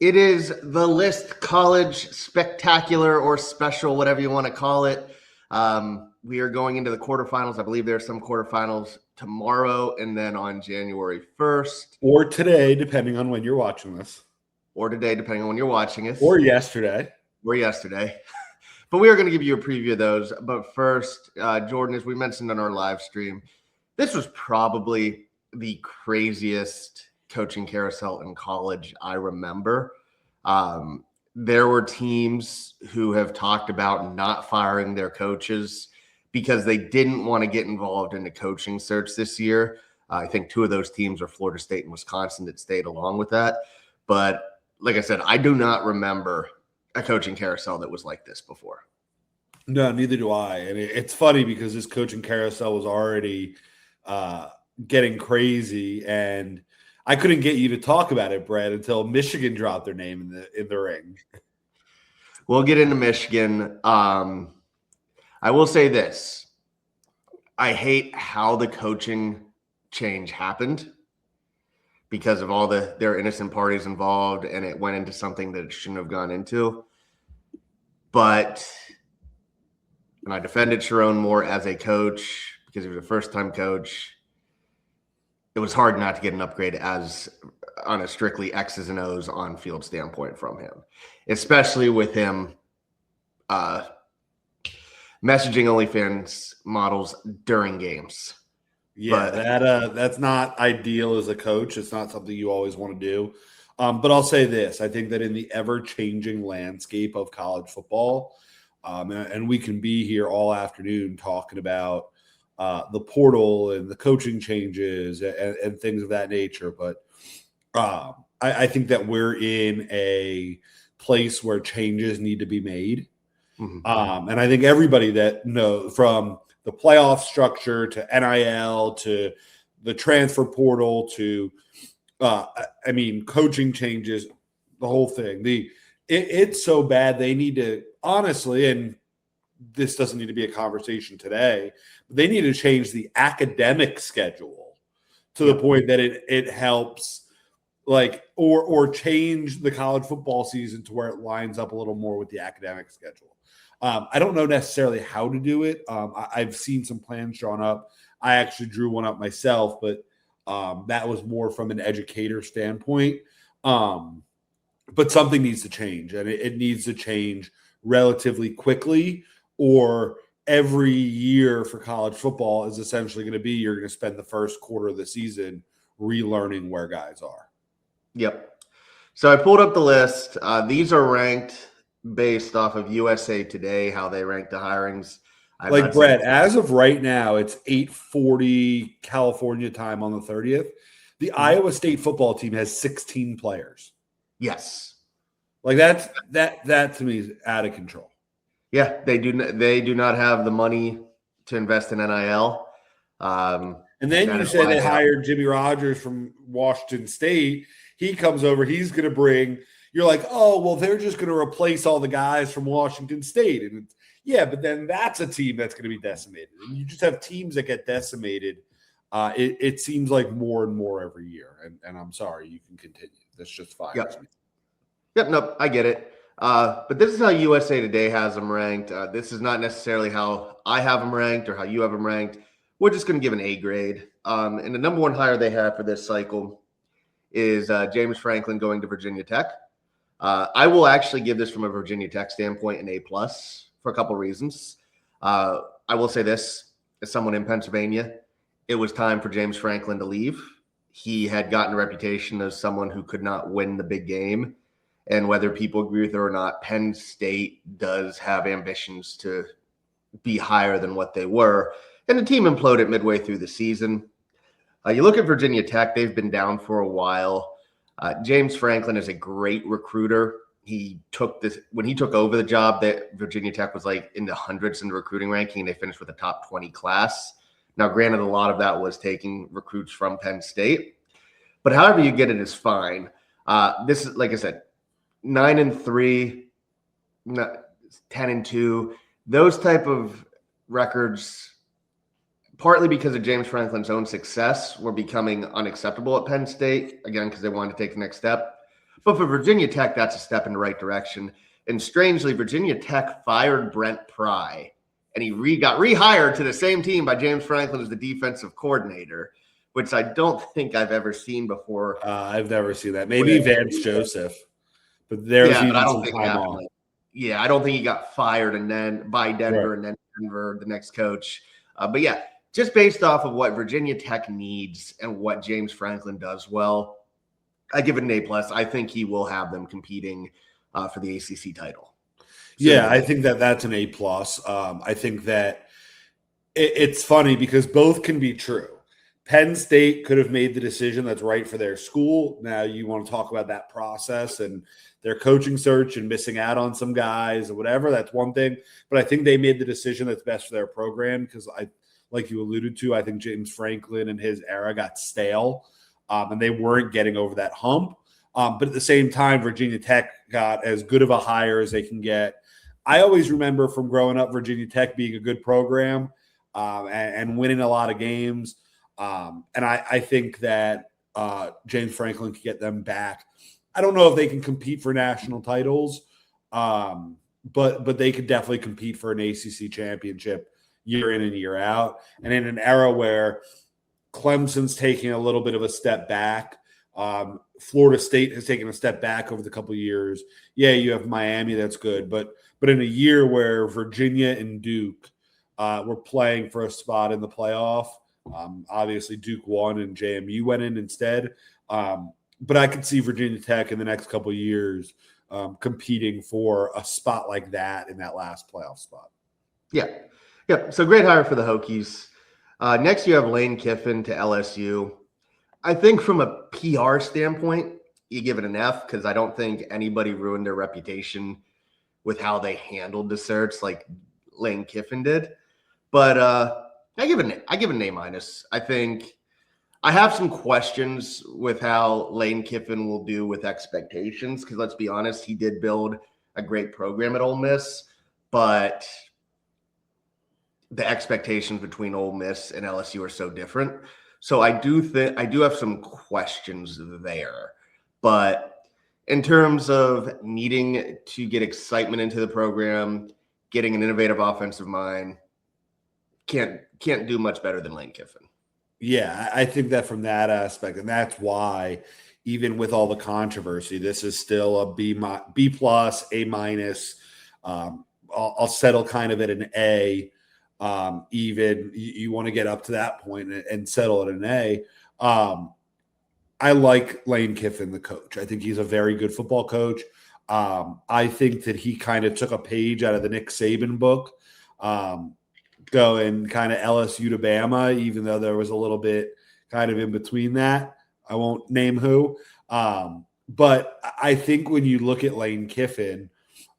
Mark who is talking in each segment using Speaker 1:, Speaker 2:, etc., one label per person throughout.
Speaker 1: It is the List College Spectacular or Special, whatever you want to call it. We are going into the quarterfinals. I believe there are some quarterfinals tomorrow and then on January 1st.
Speaker 2: Or today, depending on when you're watching this.
Speaker 1: Or today, depending on when you're watching us.
Speaker 2: Or yesterday.
Speaker 1: But we are going to give you a preview of those. But first, Jordan, as we mentioned on our live stream, this was probably the craziest coaching carousel in college I remember. There were teams who have talked about not firing their coaches because they didn't want to get involved in the coaching search this year. I think two of those teams are Florida State and Wisconsin that stayed along with that. But like I said, I do not remember a coaching carousel that was like this before.
Speaker 2: No, neither do I. And it's funny because this coaching carousel was already getting crazy, and I couldn't get you to talk about it, Brad, until Michigan dropped their name in the ring.
Speaker 1: We'll get into Michigan. I will say this. I hate how the coaching change happened because of all their innocent parties involved, and it went into something that it shouldn't have gone into. But and I defended Sharon Moore as a coach because he was a first-time coach. It was hard not to get an upgrade as on a strictly X's and O's on-field standpoint from him, especially with him messaging OnlyFans models during games.
Speaker 2: Yeah, that's not ideal as a coach. It's not something you always want to do. But I'll say this. I think that in the ever-changing landscape of college football, and we can be here all afternoon talking about the portal and the coaching changes and things of that nature. But I think that we're in a place where changes need to be made. Mm-hmm. And I think everybody that knows, from the playoff structure to NIL to the transfer portal to, coaching changes, the whole thing. It's so bad. They need to, honestly, and this doesn't need to be a conversation today, but they need to change the academic schedule to the point that it helps, or change the college football season to where it lines up a little more with the academic schedule. I don't know necessarily how to do it. I've seen some plans drawn up. I actually drew one up myself, but that was more from an educator standpoint. But something needs to change, and it needs to change relatively quickly, or every year for college football is essentially going to be you're going to spend the first quarter of the season relearning where guys are.
Speaker 1: Yep. So I pulled up the list. These are ranked based off of USA Today, how they rank the hirings.
Speaker 2: Brett, as of right now, it's 8:40 California time on the 30th. The Iowa State football team has 16 players.
Speaker 1: Yes.
Speaker 2: That to me is out of control.
Speaker 1: Yeah, they do not have the money to invest in NIL.
Speaker 2: And then you say they hired Jimmy Rogers from Washington State. He comes over. He's going to bring – you're like, oh, well, they're just going to replace all the guys from Washington State. And but then that's a team that's going to be decimated. And you just have teams that get decimated. It seems like more and more every year. And I'm sorry, you can continue. That's just fine.
Speaker 1: Yep, nope, I get it. But this is how USA Today has them ranked. This is not necessarily how I have them ranked or how you have them ranked. We're just going to give an A grade. And the number one hire they have for this cycle is James Franklin going to Virginia Tech. I will actually give this from a Virginia Tech standpoint an A+ for a couple reasons. I will say this, as someone in Pennsylvania, it was time for James Franklin to leave. He had gotten a reputation as someone who could not win the big game. And whether people agree with it or not, Penn State does have ambitions to be higher than what they were. And the team imploded midway through the season. You look at Virginia Tech, they've been down for a while. James Franklin is a great recruiter. When he took over the job, that Virginia Tech was in the hundreds in the recruiting ranking. They finished with a top 20 class. Now, granted, a lot of that was taking recruits from Penn State. But however you get it is fine. This is, like I said, 9-3, 10-2, those type of records, partly because of James Franklin's own success, were becoming unacceptable at Penn State, again, because they wanted to take the next step. But for Virginia Tech, that's a step in the right direction. And strangely, Virginia Tech fired Brent Pry, and he got rehired to the same team by James Franklin as the defensive coordinator, which I don't think I've ever seen before.
Speaker 2: I've never seen that. Maybe Vance Joseph, but there's
Speaker 1: but I
Speaker 2: even
Speaker 1: don't
Speaker 2: some
Speaker 1: think it
Speaker 2: time
Speaker 1: happened.
Speaker 2: off.
Speaker 1: I don't think he got fired and then by Denver
Speaker 2: Right.
Speaker 1: and then Denver, the next coach. But yeah, just based off of what Virginia Tech needs and what James Franklin does well, I give it an A+. I think he will have them competing for the ACC title.
Speaker 2: Yeah, I think that's an A+. I think that it's funny because both can be true. Penn State could have made the decision that's right for their school. Now you want to talk about that process and their coaching search and missing out on some guys or whatever. That's one thing. But I think they made the decision that's best for their program because like you alluded to, I think James Franklin and his era got stale and they weren't getting over that hump. But at the same time, Virginia Tech got as good of a hire as they can get. I always remember from growing up, Virginia Tech being a good program and winning a lot of games. And I think that James Franklin can get them back. I don't know if they can compete for national titles, but they could definitely compete for an ACC championship year in and year out. And in an era where Clemson's taking a little bit of a step back, Florida State has taken a step back over the couple of years. Yeah, you have Miami, that's good, but in a year where Virginia and Duke were playing for a spot in the playoff. Obviously, Duke won and JMU went in instead. But I could see Virginia Tech in the next couple of years competing for a spot like that in that last playoff spot.
Speaker 1: Yeah. So great hire for the Hokies. Next, you have Lane Kiffin to LSU. I think from a PR standpoint, you give it an F because I don't think anybody ruined their reputation with how they handled the search like Lane Kiffin did. But I give it an A-. I think I have some questions with how Lane Kiffin will do with expectations because let's be honest, he did build a great program at Ole Miss, but the expectations between Ole Miss and LSU are so different. So I do have some questions there. But in terms of needing to get excitement into the program, getting an innovative offensive mind, can't do much better than Lane Kiffin.
Speaker 2: Yeah, I think that from that aspect, and that's why even with all the controversy, this is still a B+, A-. I'll settle kind of at an A. Even you want to get up to that point and settle at an A. I like Lane Kiffin, the coach. I think he's a very good football coach. I think that he kind of took a page out of the Nick Saban book, going kind of LSU to Bama, even though there was a little bit kind of in between that. I won't name who. But I think when you look at Lane Kiffin,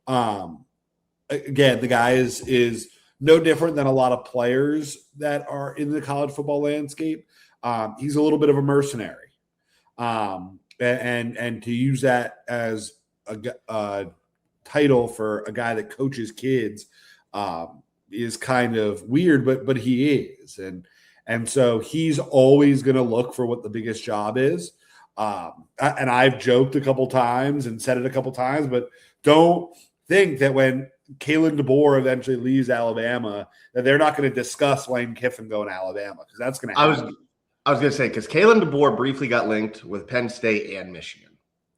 Speaker 2: again, the guy is no different than a lot of players that are in the college football landscape. He's a little bit of a mercenary. And to use that as a title for a guy that coaches kids is kind of weird, but he is. And so he's always going to look for what the biggest job is. And I've joked a couple times and said it a couple times, but don't think that when Kalen DeBoer eventually leaves Alabama, that they're not going to discuss Lane Kiffin going to Alabama because that's going to happen.
Speaker 1: I was going to say, because Kalen DeBoer briefly got linked with Penn State and Michigan.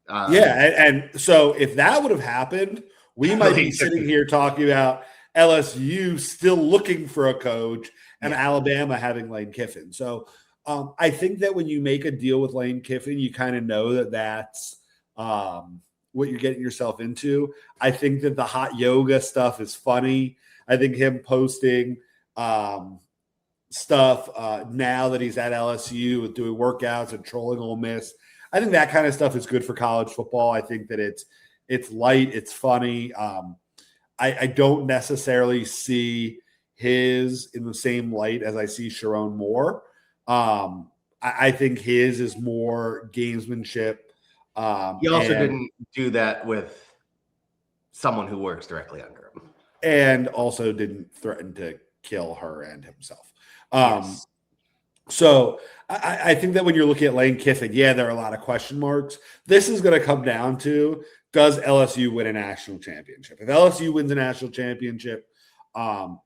Speaker 2: And so if that would have happened, we might be sitting here talking about LSU still looking for a coach and Alabama having Lane Kiffin. So I think that when you make a deal with Lane Kiffin, you kind of know that that's what you're getting yourself into. I think that the hot yoga stuff is funny. I think him posting stuff now that he's at LSU with doing workouts and trolling Ole Miss, I think that kind of stuff is good for college football. I think that it's light, it's funny. I don't necessarily see his in the same light as I see Sharon Moore. I think his is more gamesmanship.
Speaker 1: He also didn't do that with someone who works directly under him.
Speaker 2: And also didn't threaten to kill her and himself.
Speaker 1: Yes.
Speaker 2: So I think that when you're looking at Lane Kiffin, yeah, there are a lot of question marks. This is going to come down to, does LSU win a national championship? If LSU wins a national championship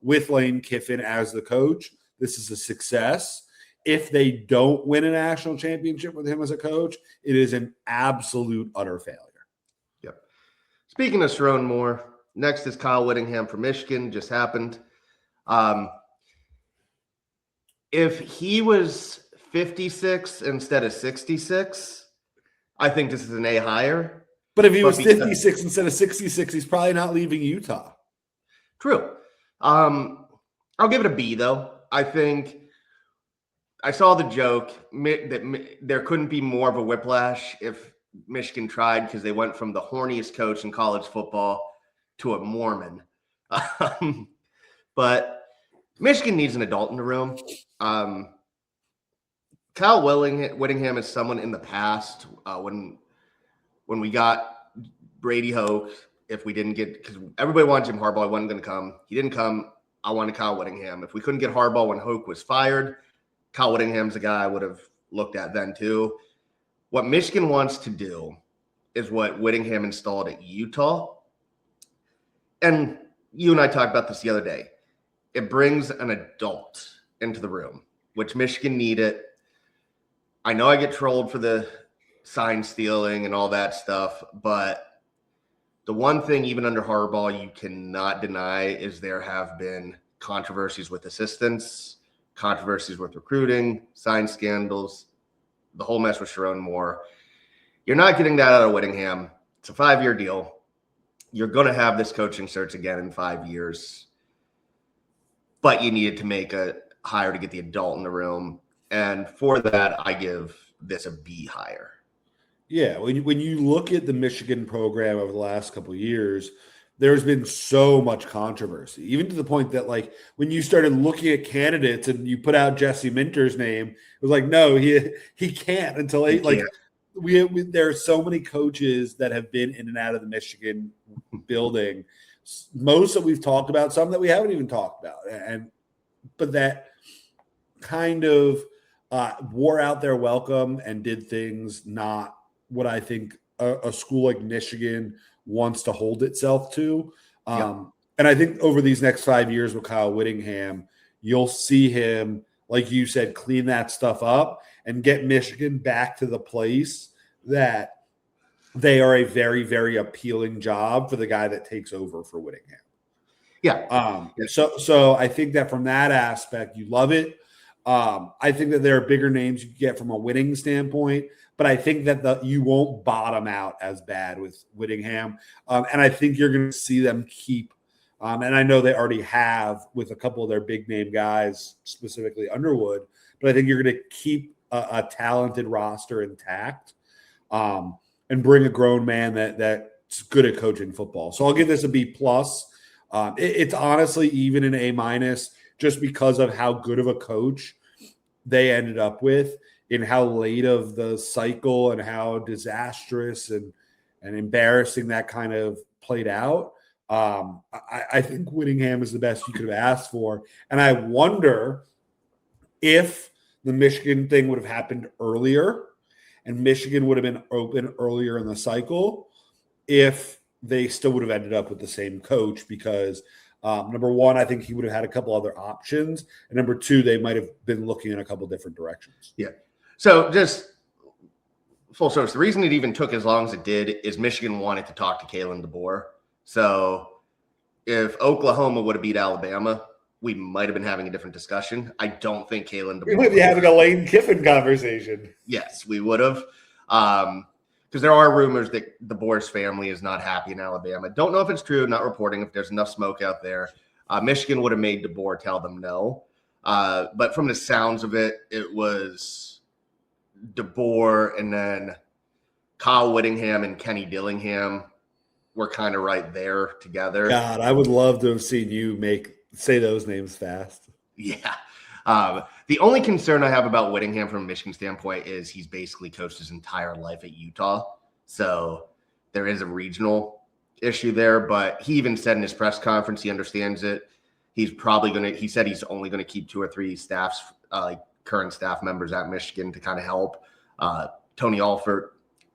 Speaker 2: with Lane Kiffin as the coach, this is a success. If they don't win a national championship with him as a coach, it is an absolute utter failure.
Speaker 1: Yep. Speaking of Sharon Moore, next is Kyle Whittingham from Michigan. Just happened. If he was 56 instead of 66, I think this is an A higher.
Speaker 2: But if he was 56 instead of 66, he's probably not leaving Utah.
Speaker 1: True. I'll give it a B, though. I think I saw the joke that there couldn't be more of a whiplash if Michigan tried, because they went from the horniest coach in college football to a Mormon. But Michigan needs an adult in the room. Kyle Whittingham is someone in the past when we got Brady Hoke, if we didn't get, because everybody wanted Jim Harbaugh, he wasn't going to come. He didn't come. I wanted Kyle Whittingham. If we couldn't get Harbaugh when Hoke was fired, Kyle Whittingham's a guy I would have looked at then too. What Michigan wants to do is what Whittingham installed at Utah. And you and I talked about this the other day. It brings an adult into the room, which Michigan needed. I know I get trolled for the sign stealing and all that stuff, but the one thing, even under Harbaugh, you cannot deny is there have been controversies with assistants, controversies with recruiting, sign scandals, the whole mess with Sharon Moore. You're not getting that out of Whittingham. It's a 5-year deal. You're going to have this coaching search again in 5 years. But you needed to make a hire to get the adult in the room. And for that, I give this a B higher.
Speaker 2: Yeah, when you look at the Michigan program over the last couple of years, there's been so much controversy, even to the point that, like, when you started looking at candidates and you put out Jesse Minter's name, it was like, no, he can't until there are so many coaches that have been in and out of the Michigan building, most that we've talked about, some that we haven't even talked about, but that kind of wore out their welcome and did things not what I think a school like Michigan wants to hold itself to. And I think over these next 5 years with Kyle Whittingham, you'll see him, like you said, clean that stuff up and get Michigan back to the place that they are a very, very appealing job for the guy that takes over for Whittingham.
Speaker 1: Yeah.
Speaker 2: So I think that from that aspect, you love it. I think that there are bigger names you get from a winning standpoint, but I think that you won't bottom out as bad with Whittingham. And I think you're going to see them keep, and I know they already have with a couple of their big name guys, specifically Underwood, but I think you're going to keep a talented roster intact and bring a grown man that's good at coaching football. So I'll give this a B+. It's honestly even an A- just because of how good of a coach they ended up with, in how late of the cycle and how disastrous and embarrassing that kind of played out. I think Whittingham is the best you could have asked for. And I wonder if the Michigan thing would have happened earlier and Michigan would have been open earlier in the cycle, if they still would have ended up with the same coach, because number one, I think he would have had a couple other options. And number two, they might have been looking in a couple different directions.
Speaker 1: Yeah. So just full service, the reason it even took as long as it did is Michigan wanted to talk to Kalen DeBoer. So if Oklahoma would have beat Alabama, we might have been having a different discussion. I don't think Kalen DeBoer.
Speaker 2: We might be having a Lane Kiffin conversation.
Speaker 1: Yes, we would have. Because there are rumors that DeBoer's family is not happy in Alabama. Don't know if it's true, not reporting if there's enough smoke out there. Michigan would have made DeBoer tell them no. But from the sounds of it, it was DeBoer and then Kyle Whittingham and Kenny Dillingham were kind of right there together.
Speaker 2: God, I would love to have seen you say those names fast.
Speaker 1: Yeah. The only concern I have about Whittingham from a Michigan standpoint is he's basically coached his entire life at Utah. So there is a regional issue there, but he even said in his press conference he understands it. He's probably he said he's only going to keep 2 or 3 staffs, current staff members at Michigan to kind of help. Tony Alford,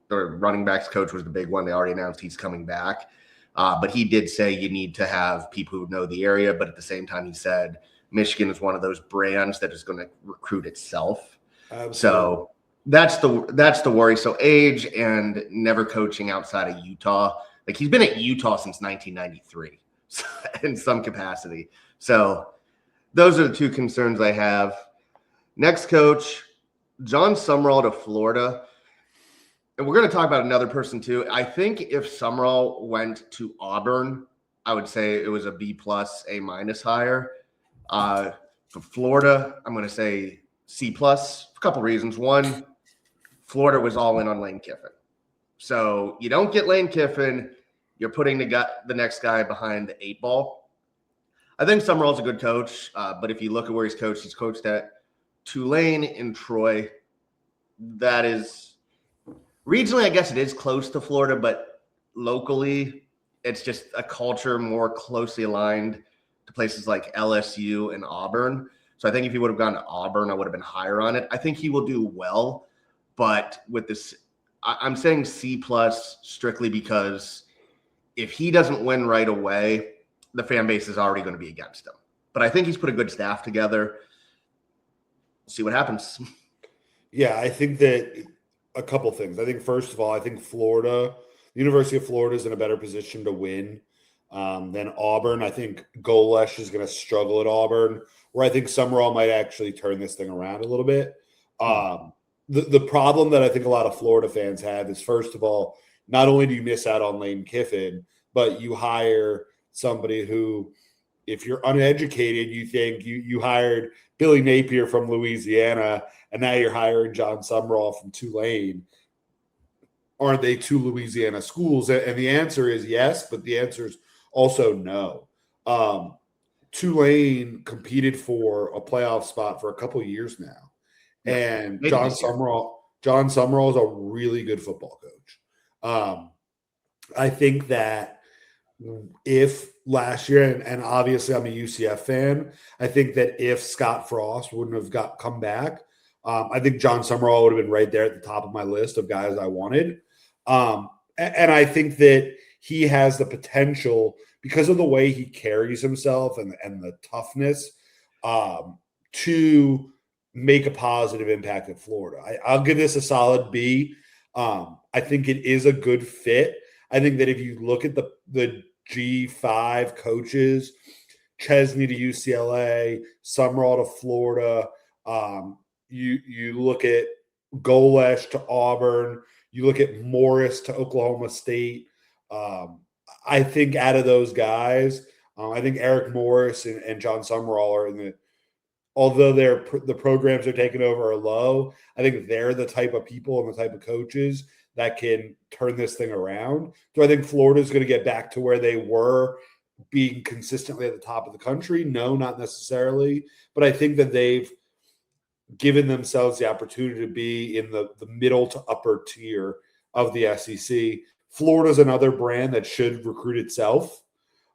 Speaker 1: their running backs coach, was the big one. They already announced he's coming back. But he did say you need to have people who know the area. But at the same time, he said Michigan is one of those brands that is going to recruit itself.
Speaker 2: Absolutely.
Speaker 1: So that's the worry. So age and never coaching outside of Utah. Like, he's been at Utah since 1993 in some capacity. So those are the two concerns I have. Next coach, John Sumrall to Florida. And we're going to talk about another person too. I think if Sumrall went to Auburn, I would say it was a B+, A- hire. For Florida, I'm going to say C+, for a couple reasons. One, Florida was all in on Lane Kiffin. So you don't get Lane Kiffin, you're putting the next guy behind the 8 ball. I think Sumrall's a good coach, but if you look at where he's coached at Tulane in Troy. That is regionally, I guess it is close to Florida, but locally, it's just a culture more closely aligned to places like LSU and Auburn. So I think if he would have gone to Auburn, I would have been higher on it. I think he will do well, but with this, I'm saying C+ strictly because if he doesn't win right away, the fan base is already going to be against him. But I think he's put a good staff together. See what happens.
Speaker 2: Yeah, I think that a couple things. I think, first of all, I think the University of Florida is in a better position to win than Auburn. I think Golesh is going to struggle at Auburn, where I think Summerall might actually turn this thing around a little bit. The problem that I think a lot of Florida fans have is, first of all, not only do you miss out on Lane Kiffin, but you hire somebody who, if you're uneducated, you think you hired Billy Napier from Louisiana, and now you're hiring John Sumrall from Tulane. Aren't they two Louisiana schools? And the answer is yes, but the answer is also no. Tulane competed for a playoff spot for a couple of years now. Yeah, and John Sumrall is a really good football coach. I think that if last year, and obviously I'm a UCF fan, I think that if Scott Frost wouldn't have come back, I think John Sumrall would have been right there at the top of my list of guys I wanted. And I think that he has the potential, because of the way he carries himself and the toughness, to make a positive impact at Florida. I'll give this a solid B. I think it is a good fit. I think that if you look at the G5 coaches, Chesney to UCLA, Sumrall to Florida, you look at Golesh to Auburn, you look at Morris to Oklahoma State. I think out of those guys, I think Eric Morris and John Sumrall are in although the programs they're taking over are low, I think they're the type of people and the type of coaches that can turn this thing around. Do I think Florida's going to get back to where they were, being consistently at the top of the country? No, not necessarily. But I think that they've given themselves the opportunity to be in the middle to upper tier of the SEC. Florida's another brand that should recruit itself.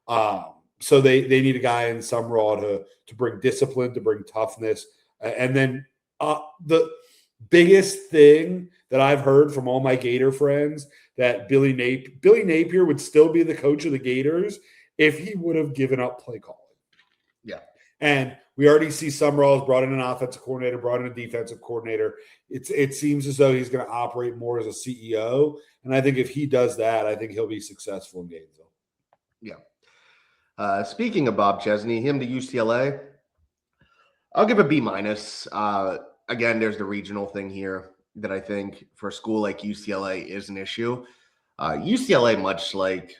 Speaker 2: So they need a guy in Sumrall to bring discipline, to bring toughness. And then the biggest thing that I've heard from all my Gator friends, that Billy Napier would still be the coach of the Gators if he would have given up play calling.
Speaker 1: Yeah.
Speaker 2: And we already see Sumrall has brought in an offensive coordinator, brought in a defensive coordinator. It seems as though he's going to operate more as a CEO. And I think if he does that, I think he'll be successful in Gainesville.
Speaker 1: Yeah. Speaking of Bob Chesney, him to UCLA, I'll give a B-. Again, there's the regional thing here that I think for a school like UCLA is an issue. UCLA, much like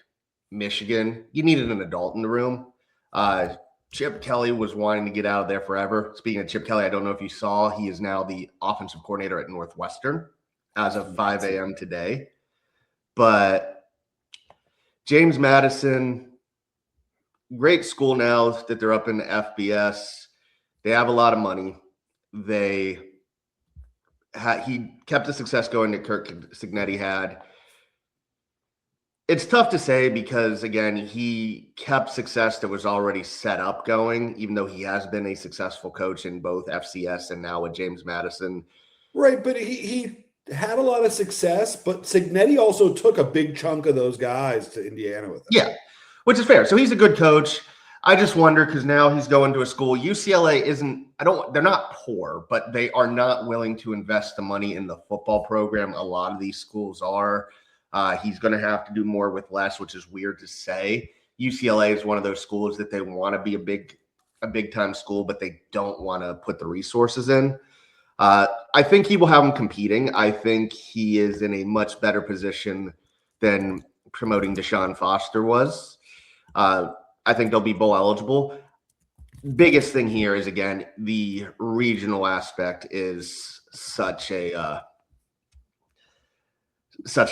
Speaker 1: Michigan, you needed an adult in the room. Chip Kelly was wanting to get out of there forever. Speaking of Chip Kelly, I don't know if you saw, he is now the offensive coordinator at Northwestern as of 5 a.m. today. But James Madison, great school now that they're up in the FBS. They have a lot of money. He kept the success going that Kirk Cignetti had. It's tough to say because, again, he kept success that was already set up going, even though he has been a successful coach in both FCS and now with James Madison.
Speaker 2: Right, but he had a lot of success, but Signetti also took a big chunk of those guys to Indiana with him.
Speaker 1: Yeah, which is fair. So he's a good coach. I just wonder because now he's going to a school. UCLA isn't, they're not poor, but they are not willing to invest the money in the football program. A lot of these schools are. He's going to have to do more with less, which is weird to say. UCLA is one of those schools that they want to be a big time school, but they don't want to put the resources in. I think he will have him competing. I think he is in a much better position than promoting Deshaun Foster was. I think they'll be bowl eligible. Biggest thing here is, again, the regional aspect is such a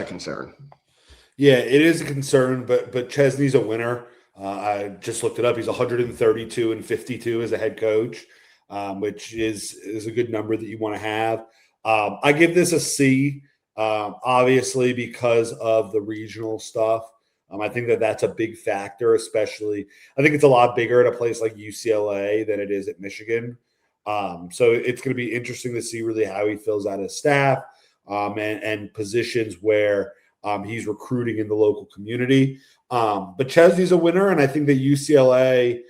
Speaker 1: concern.
Speaker 2: Yeah, it is a concern, but Chesney's a winner. I just looked it up. He's 132-52 as a head coach, which is a good number that you want to have. I give this a C, obviously because of the regional stuff. I think that's a big factor, especially. I think it's a lot bigger at a place like UCLA than it is at Michigan. So it's going to be interesting to see really how he fills out his staff and positions where he's recruiting in the local community. But Chesney's a winner, and I think that UCLA,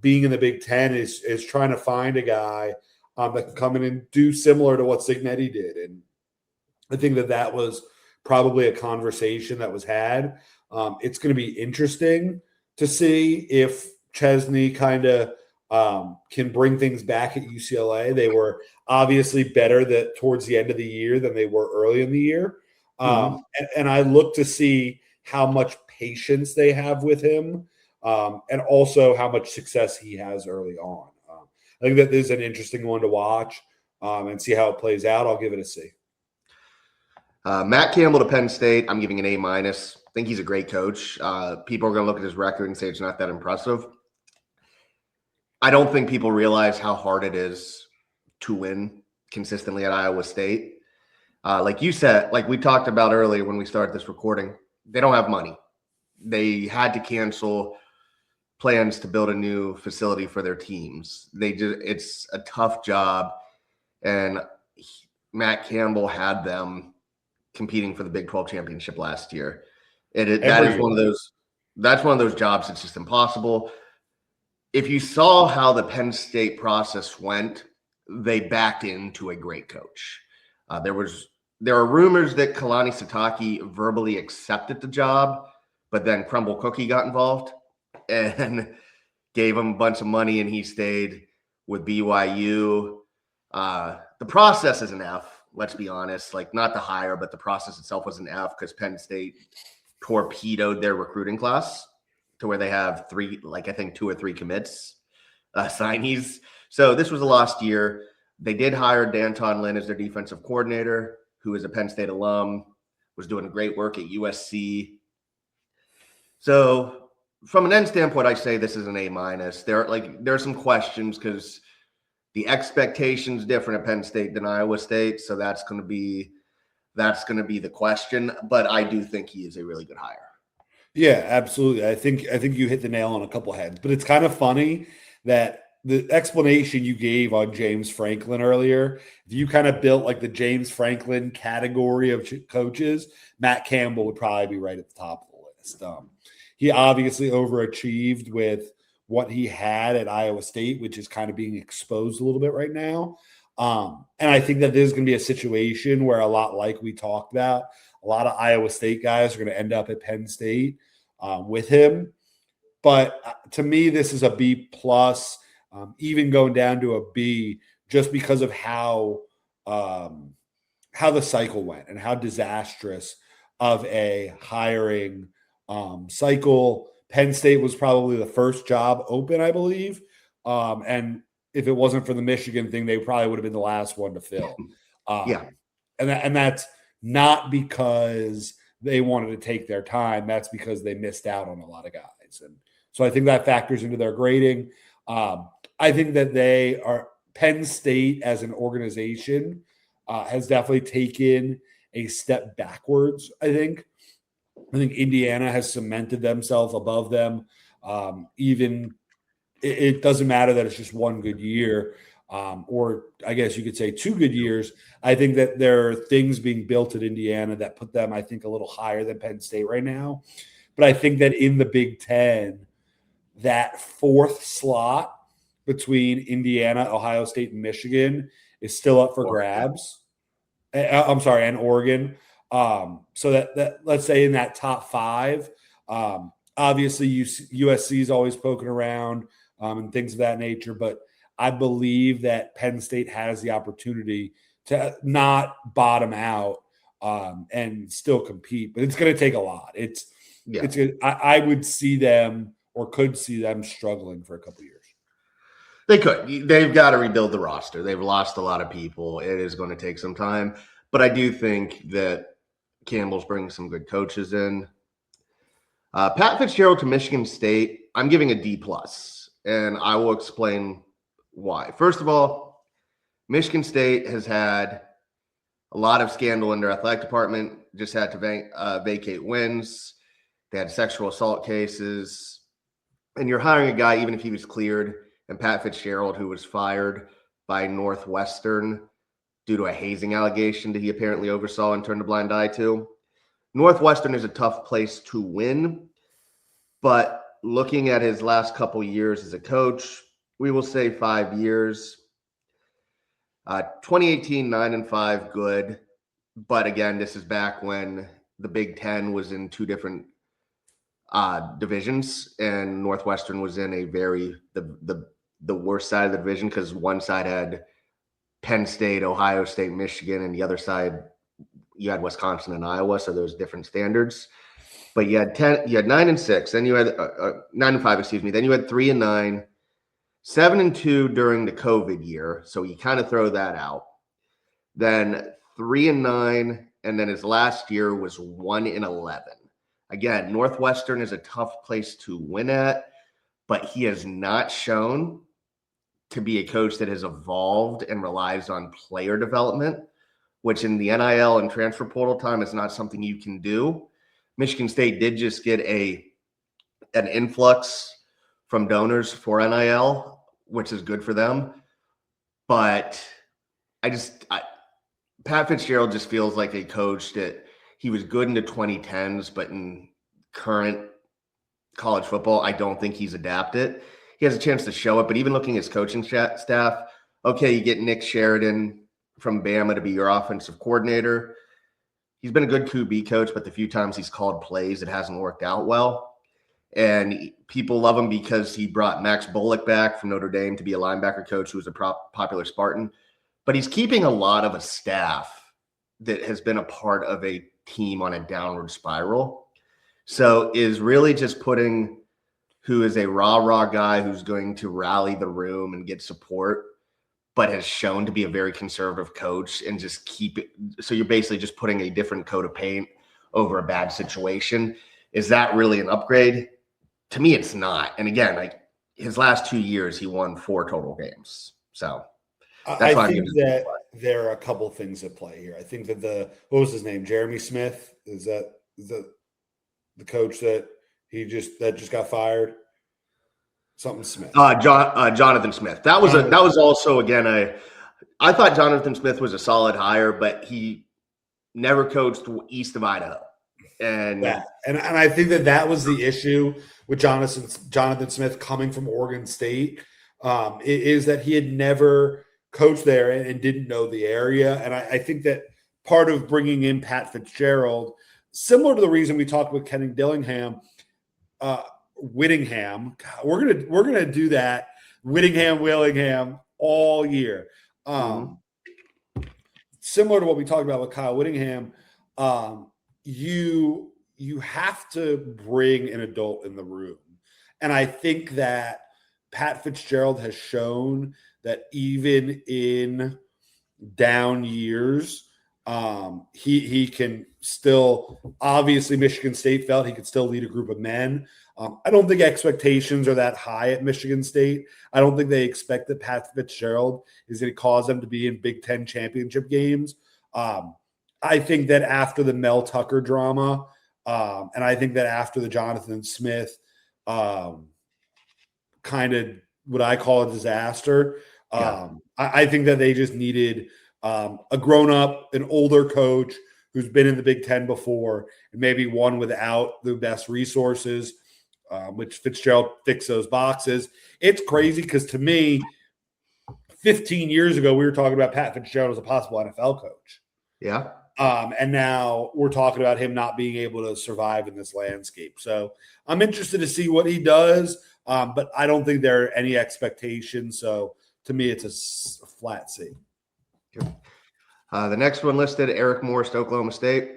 Speaker 2: being in the Big Ten, is trying to find a guy that can come in and do similar to what Signetti did. And I think that was probably a conversation that was had. It's going to be interesting to see if Chesney kind of can bring things back at UCLA. They were obviously better towards the end of the year than they were early in the year. And I look to see how much patience they have with him and also how much success he has early on. I think that is an interesting one to watch and see how it plays out. I'll give it a C.
Speaker 1: Matt Campbell to Penn State, I'm giving an A-. I think he's a great coach. People are going to look at his record and say it's not that impressive. I don't think people realize how hard it is to win consistently at Iowa State. Like you said, like we talked about earlier when we started this recording, they don't have money. They had to cancel plans to build a new facility for their teams. It's a tough job, and Matt Campbell had them competing for the Big 12 championship last year. That's one of those jobs that's just impossible. If you saw how the Penn State process went, they backed into a great coach. There are rumors that Kalani Sitake verbally accepted the job, but then Crumble Cookie got involved and gave him a bunch of money, and he stayed with BYU. The process is an F. Let's be honest, like not the hire, but the process itself was an F because Penn State torpedoed their recruiting class to where they have I think 2 or 3 commits, signees. So this was a lost year. They did hire Danton Lynn as their defensive coordinator, who is a Penn State alum, was doing great work at USC. So from an end standpoint, I say this is an A-. There are some questions because the expectation's different at Penn State than Iowa State, so that's going to be the question. But I do think he is a really good hire.
Speaker 2: Yeah, absolutely. I think you hit the nail on a couple heads. But it's kind of funny that the explanation you gave on James Franklin earlier, if you kind of built like the James Franklin category of coaches, Matt Campbell would probably be right at the top of the list. He obviously overachieved with what he had at Iowa State, which is kind of being exposed a little bit right now. And I think that there's going to be a situation where a lot like we talked about, a lot of Iowa State guys are going to end up at Penn State with him. But to me, this is a B+, even going down to a B, just because of how the cycle went and how disastrous of a hiring cycle. Penn State was probably the first job open, I believe. And if it wasn't for the Michigan thing, they probably would have been the last one to fill. And that's not because they wanted to take their time. That's because they missed out on a lot of guys. And so I think that factors into their grading. I think that Penn State as an organization has definitely taken a step backwards, I think. I think Indiana has cemented themselves above them. Even it doesn't matter that it's just one good year, or I guess you could say 2 good years. I think that there are things being built at Indiana that put them, I think, a little higher than Penn State right now. But I think that in the Big Ten, that 4th slot between Indiana, Ohio State, and Michigan is still up for grabs. I'm sorry, and Oregon. So that let's say in that top 5, obviously USC is always poking around and things of that nature. But I believe that Penn State has the opportunity to not bottom out and still compete. But it's going to take a lot. I would see them or could see them struggling for a couple of years.
Speaker 1: They could. They've got to rebuild the roster. They've lost a lot of people. It is going to take some time. But I do think that Campbell's bringing some good coaches in. Pat Fitzgerald to Michigan State, I'm giving a D+, and I will explain why. First of all, Michigan State has had a lot of scandal in their athletic department, just had to vacate wins. They had sexual assault cases. And you're hiring a guy, even if he was cleared, and Pat Fitzgerald, who was fired by Northwestern due to a hazing allegation that he apparently oversaw and turned a blind eye to. Northwestern is a tough place to win, but looking at his last couple years as a coach, we will say 5 years. 2018, 9-5, good. But again, this is back when the Big Ten was in 2 different divisions, and Northwestern was in a the worst side of the division because one side had Penn State, Ohio State, Michigan, and the other side you had Wisconsin and Iowa, so there was different standards. But you had 9-6, then you had 9-5, excuse me. Then you had 3-9, 7-2 during the COVID year, so you kind of throw that out. Then 3-9, and then his last year was 1-11. Again, Northwestern is a tough place to win at, but he has not shown to be a coach that has evolved and relies on player development, which in the NIL and transfer portal time is not something you can do. Michigan State did just get an influx from donors for NIL, which is good for them. But Pat Fitzgerald just feels like a coach that he was good in the 2010s, but in current college football, I don't think he's adapted. He has a chance to show it, but even looking at his coaching staff, okay, you get Nick Sheridan from Bama to be your offensive coordinator. He's been a good QB coach, but the few times he's called plays, it hasn't worked out well. And people love him because he brought Max Bullock back from Notre Dame to be a linebacker coach who was a popular Spartan. But he's keeping a lot of a staff that has been a part of a team on a downward spiral. So is really just putting who is a rah-rah guy who's going to rally the room and get support, but has shown to be a very conservative coach and just keep it. So you're basically just putting a different coat of paint over a bad situation. Is that really an upgrade? To me, it's not. And again, like his last 2 years, he won 4 total games. So
Speaker 2: that's why I think that there are a couple things at play here. I think that what was his name? Jeremy Smith? Is that the coach that just got fired? Something Smith.
Speaker 1: Jonathan Smith. That was also again I thought Jonathan Smith was a solid hire, but he never coached east of Idaho. And I think that was the issue with Jonathan Smith coming from Oregon State, is that he had never coached there and didn't know the area. And I think that part of bringing in Pat Fitzgerald, similar to the reason we talked with Kenny Whittingham, we're gonna do that Willingham all year. Similar to what we talked about with Kyle Whittingham, you have to bring an adult in the room, and I think that Pat Fitzgerald has shown that even in down years, he can still. Obviously, Michigan State felt he could still lead a group of men. I don't think expectations are that high at Michigan State. I don't think they expect that Pat Fitzgerald is going to cause them to be in Big Ten championship games. I think that after the Mel Tucker drama,
Speaker 2: And I think that after the Jonathan Smith kind of what I call a disaster,
Speaker 1: Yeah.
Speaker 2: I think that they just needed a grown-up, an older coach who's been in the Big Ten before, and maybe one without the best resources, which Fitzgerald fixed those boxes. It's crazy because to me, 15 years ago, we were talking about Pat Fitzgerald as a possible NFL coach.
Speaker 1: Yeah.
Speaker 2: And now we're talking about him not being able to survive in this landscape. So I'm interested to see what he does, but I don't think there are any expectations. So to me, it's a flat C.
Speaker 1: The next one listed, Eric Morris to Oklahoma State.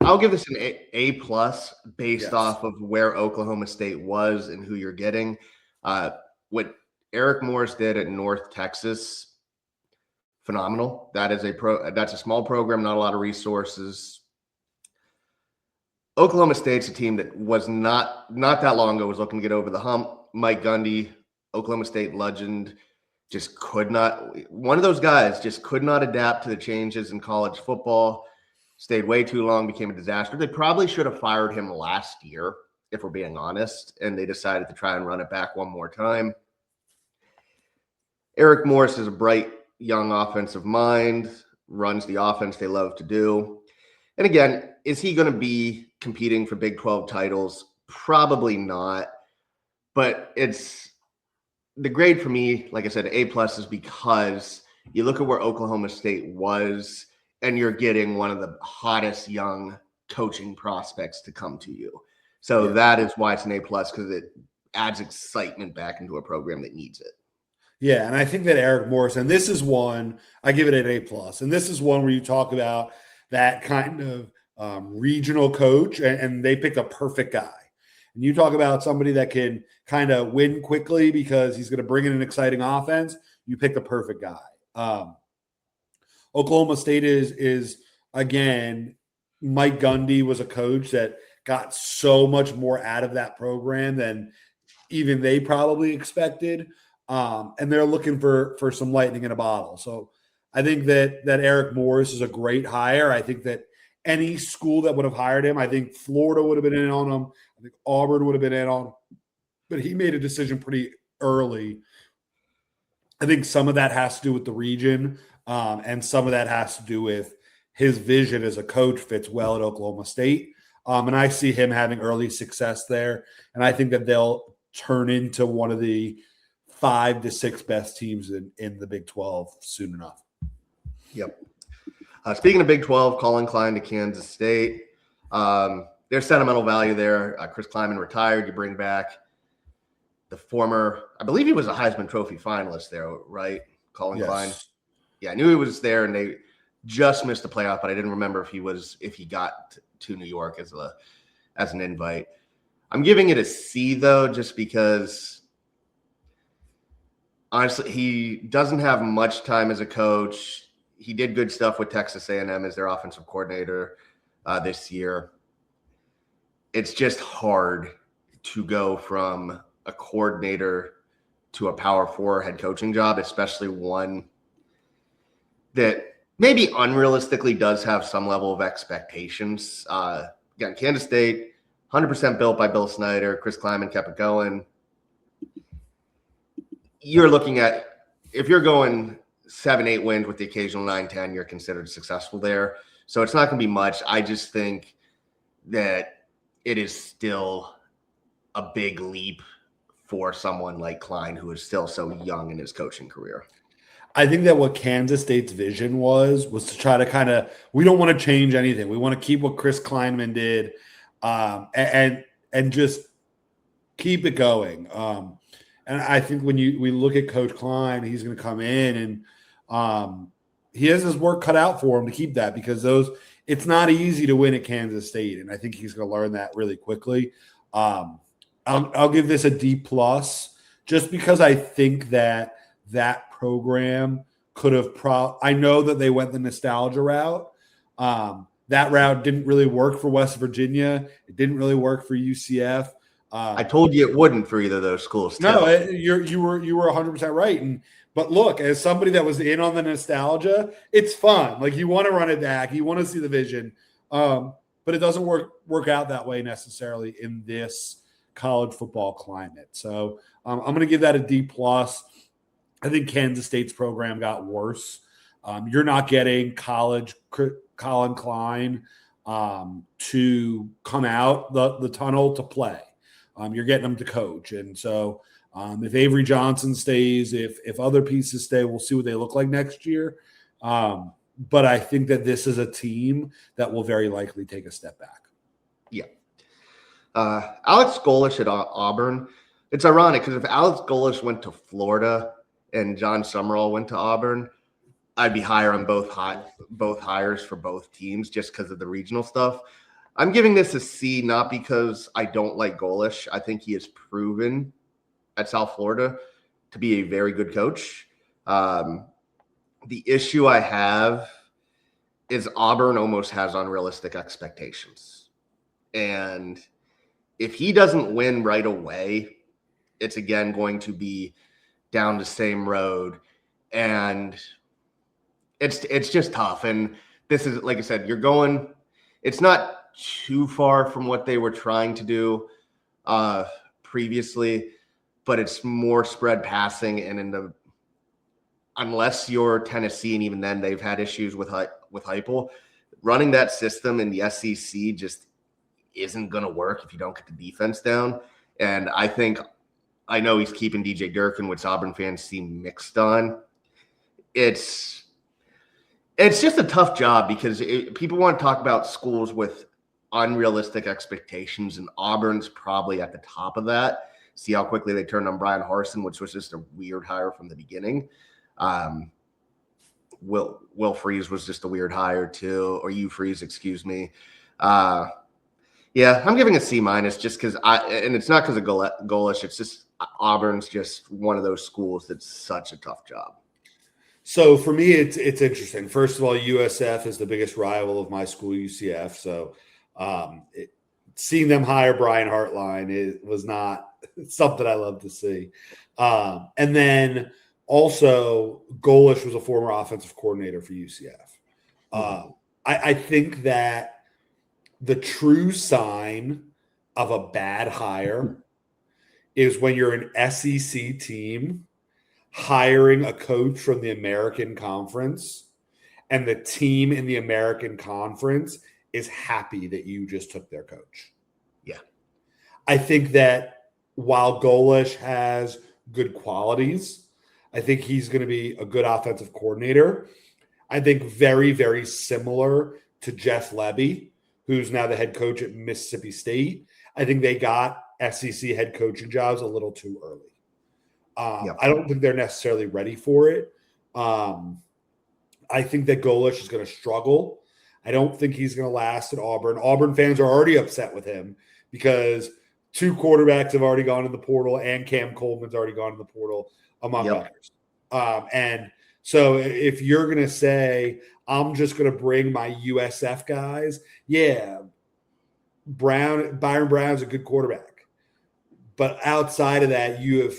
Speaker 1: I'll give this an A plus based off of where Oklahoma State was and who you're getting. What Eric Morris did at North Texas, phenomenal. That's a small program, not a lot of resources. Oklahoma State's a team that was not that long ago was looking to get over the hump. Mike Gundy, Oklahoma State legend, just could not. One of those guys just could not adapt to the changes in college football. Stayed way too long, became a disaster. They probably should have fired him last year, if we're being honest, and they decided to try and run it back one more time. Eric Morris is a bright, young offensive mind, runs the offense they love to do. And again, is he going to be competing for Big 12 titles? Probably not. But it's the grade for me, like I said, A plus is because you look at where Oklahoma State was, and you're getting one of the hottest young coaching prospects to come to you. So that is why it's an A plus, because it adds excitement back into a program that needs it.
Speaker 2: Yeah, and I think that Eric Morris, and this is one, I give it an A plus. And this is one where you talk about that kind of regional coach, and they picked a perfect guy. And you talk about somebody that can kind of win quickly because he's going to bring in an exciting offense. You pick the perfect guy. Oklahoma State is again, Mike Gundy was a coach that got so much more out of that program than even they probably expected. And they're looking for some lightning in a bottle. So I think that Eric Morris is a great hire. I think that any school that would have hired him, I think Florida would have been in on him. I think Auburn would have been in on him. But he made a decision pretty early. I think some of that has to do with the region, and some of that has to do with his vision as a coach fits well at Oklahoma State. And I see him having early success there. And I think that they'll turn into one of the 5 to 6 best teams in the Big 12 soon enough.
Speaker 1: Yep. Speaking of Big 12, Colin Klein to Kansas State. There's sentimental value there. Chris Kleiman retired. You bring back the former, I believe he was a Heisman Trophy finalist there, right? Colin Klein. Yeah, I knew he was there, and they just missed the playoff, but I didn't remember if he got to New York as an invite. I'm giving it a C though, just because honestly he doesn't have much time as a coach. He did good stuff with Texas A&M as their offensive coordinator this year. It's just hard to go from a coordinator to a Power 4 head coaching job, especially one that maybe unrealistically does have some level of expectations. Again, Kansas State, 100% built by Bill Snyder. Chris Kleiman kept it going. You're looking at, if you're going 7-8 wins with the occasional 9-10, you're considered successful there. So it's not going to be much. I just think that it is still a big leap for someone like Klein, who is still so young in his coaching career.
Speaker 2: I think that what Kansas State's vision was to try to we don't want to change anything. We want to keep what Chris Kleinman did and just keep it going. And I think when we look at Coach Klein, he's going to come in and he has his work cut out for him to keep that, because it's not easy to win at Kansas State. And I think he's going to learn that really quickly. I'll give this a D plus, just because I think that program could have I know that they went the nostalgia route. That route didn't really work for West Virginia. It didn't really work for UCF.
Speaker 1: I told you it wouldn't for either of those schools.
Speaker 2: No, you were 100% right. But look, as somebody that was in on the nostalgia, it's fun. Like, you want to run it back, you want to see the vision. But but it doesn't work out that way necessarily in this college football climate. So I'm going to give that a D plus. I think Kansas State's program got worse. You're not getting Colin Klein to come out the tunnel to play. You're getting them to coach. And so if Avery Johnson stays, if other pieces stay, we'll see what they look like next year. But I think that this is a team that will very likely take a step back.
Speaker 1: Yeah. Alex Golesh at Auburn. It's ironic because if Alex Golesh went to Florida and John Summerall went to Auburn, I'd be higher on both hires for both teams just because of the regional stuff. I'm giving this a C, not because I don't like Golesh. I think he has proven at South Florida to be a very good coach. The issue I have is Auburn almost has unrealistic expectations. And if he doesn't win right away, it's again going to be down the same road. And it's just tough. And this is, like I said, it's not too far from what they were trying to do previously, but it's more spread passing. And unless you're Tennessee, and even then they've had issues with Heupel, running that system in the SEC just isn't going to work if you don't get the defense down. And I know he's keeping DJ Durkin, which Auburn fans seem mixed on. It's just a tough job because people want to talk about schools with unrealistic expectations, and Auburn's probably at the top of that. See how quickly they turned on Brian Harsin, which was just a weird hire from the beginning. Will Freeze was just a weird hire too, or Hugh Freeze, excuse me. Yeah, I'm giving a C- just because and it's not because of Golesh. It's just Auburn's just one of those schools that's such a tough job.
Speaker 2: So for me, it's interesting. First of all, USF is the biggest rival of my school, UCF. So seeing them hire Brian Hartline was not something I love to see. And then also, Golesh was a former offensive coordinator for UCF. I think that the true sign of a bad hire is when you're an SEC team hiring a coach from the American Conference, and the team in the American Conference is happy that you just took their coach.
Speaker 1: Yeah.
Speaker 2: I think that while Golesh has good qualities, I think he's going to be a good offensive coordinator. I think very, very similar to Jeff Lebby, who's now the head coach at Mississippi State. I think they got SEC head coaching jobs a little too early. I don't think they're necessarily ready for it. I think that Golesh is going to struggle. I don't think he's going to last at Auburn. Auburn fans are already upset with him because 2 quarterbacks have already gone in the portal and Cam Coleman's already gone in the portal, among others. And so if you're going to say, I'm just going to bring my USF guys, Byron Brown's a good quarterback. But outside of that, you have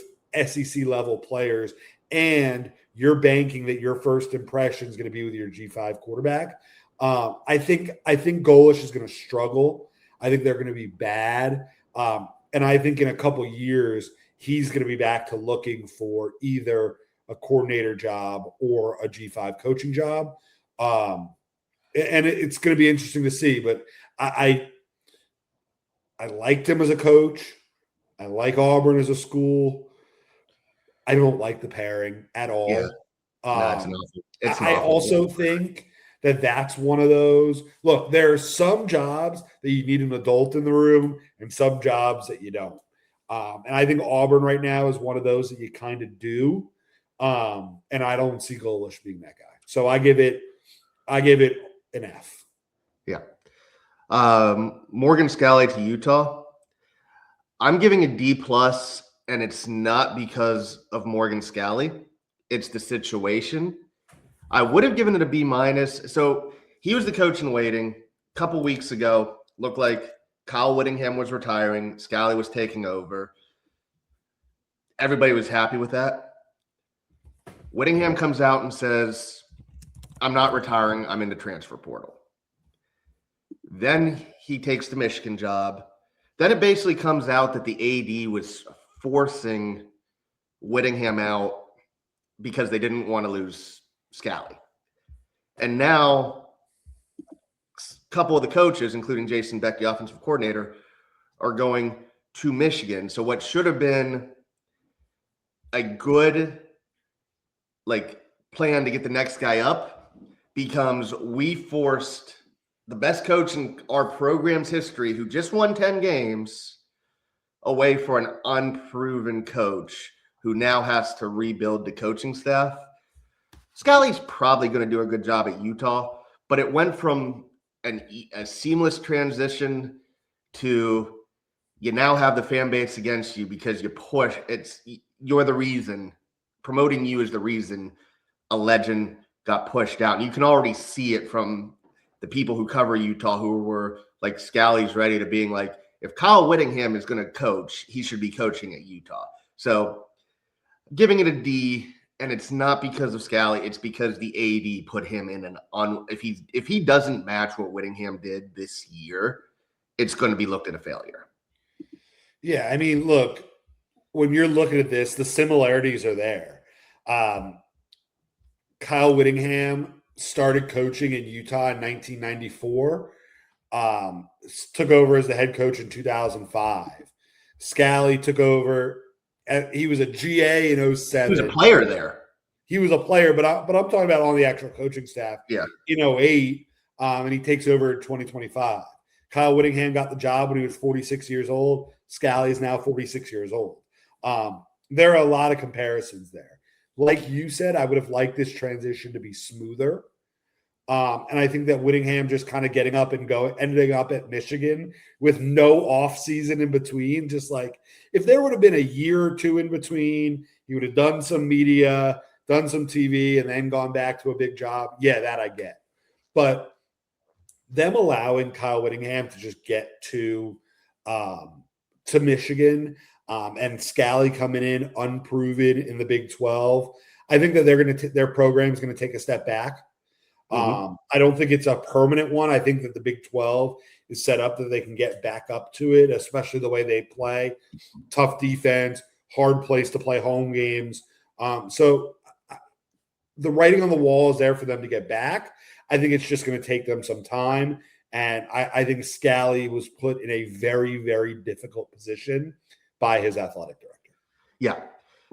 Speaker 2: SEC level players, and you're banking that your first impression is going to be with your G5 quarterback. I think Golesh is going to struggle. I think they're going to be bad. And I think in a couple years, he's going to be back to looking for either a coordinator job or a G5 coaching job. And it's going to be interesting to see, but I liked him as a coach. I like Auburn as a school. I don't like the pairing at all.
Speaker 1: Yeah.
Speaker 2: I also think that that's one of those. Look, there are some jobs that you need an adult in the room and some jobs that you don't. And I think Auburn right now is one of those that you kind of do. And I don't see Golesh being that guy. So I give it an F.
Speaker 1: Yeah. Morgan Scalley to Utah. I'm giving a D+, and it's not because of Morgan Scalley. It's the situation. I would have given it a B-. So he was the coach in waiting. A couple weeks ago, looked like Kyle Whittingham was retiring. Scalley was taking over. Everybody was happy with that. Whittingham comes out and says, I'm not retiring. I'm in the transfer portal. Then he takes the Michigan job. Then it basically comes out that the AD was forcing Whittingham out because they didn't want to lose Scally. And now a couple of the coaches, including Jason Beck, the offensive coordinator, are going to Michigan. So what should have been a good plan to get the next guy up becomes we forced the best coach in our program's history, who just won 10 games, away for an unproven coach who now has to rebuild the coaching staff. Scally's probably going to do a good job at Utah, but it went from a seamless transition to you now have the fan base against you because you push. You're the reason. Promoting you is the reason a legend got pushed out. And you can already see it from the people who cover Utah who were like Scally's ready to being like, if Kyle Whittingham is going to coach, he should be coaching at Utah. So giving it a D, and it's not because of Scally, it's because the AD put him in if he doesn't match what Whittingham did this year, it's going to be looked at a failure.
Speaker 2: Yeah, I mean, look, when you're looking at this, the similarities are there. Kyle Whittingham started coaching in Utah in 1994, took over as the head coach in 2005. Scally took over. He was a GA in 07.
Speaker 1: He was a player there.
Speaker 2: He was a player, but I'm talking about on the actual coaching staff.
Speaker 1: Yeah.
Speaker 2: In 08, and he takes over in 2025. Kyle Whittingham got the job when he was 46 years old. Scally is now 46 years old. There are a lot of comparisons there. Like you said, I would have liked this transition to be smoother. And I think that Whittingham just kind of getting up and ending up at Michigan with no off season in between. Just like if there would have been a year or two in between, he would have done some media, done some TV, and then gone back to a big job. Yeah, that I get. But them allowing Kyle Whittingham to just get to Michigan and Scally coming in unproven in the Big 12, I think that their program is going to take a step back. I don't think it's a permanent one. I think that the Big 12 is set up that they can get back up to it, especially the way they play. Tough defense, hard place to play home games. So the writing on the wall is there for them to get back. I think it's just going to take them some time. And I think Scally was put in a very, very difficult position by his athletic director.
Speaker 1: Yeah.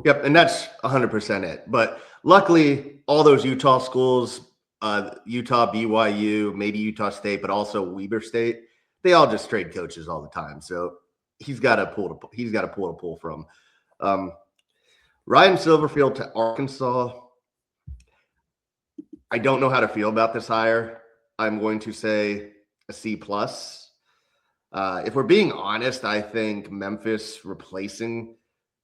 Speaker 1: Yep. And that's 100% it. But luckily, all those Utah schools, Utah, BYU, maybe Utah State, but also Weber State, they all just trade coaches all the time. So he's got a pool to pull from. Ryan Silverfield to Arkansas. I don't know how to feel about this hire. I'm going to say a C+. If we're being honest, I think Memphis replacing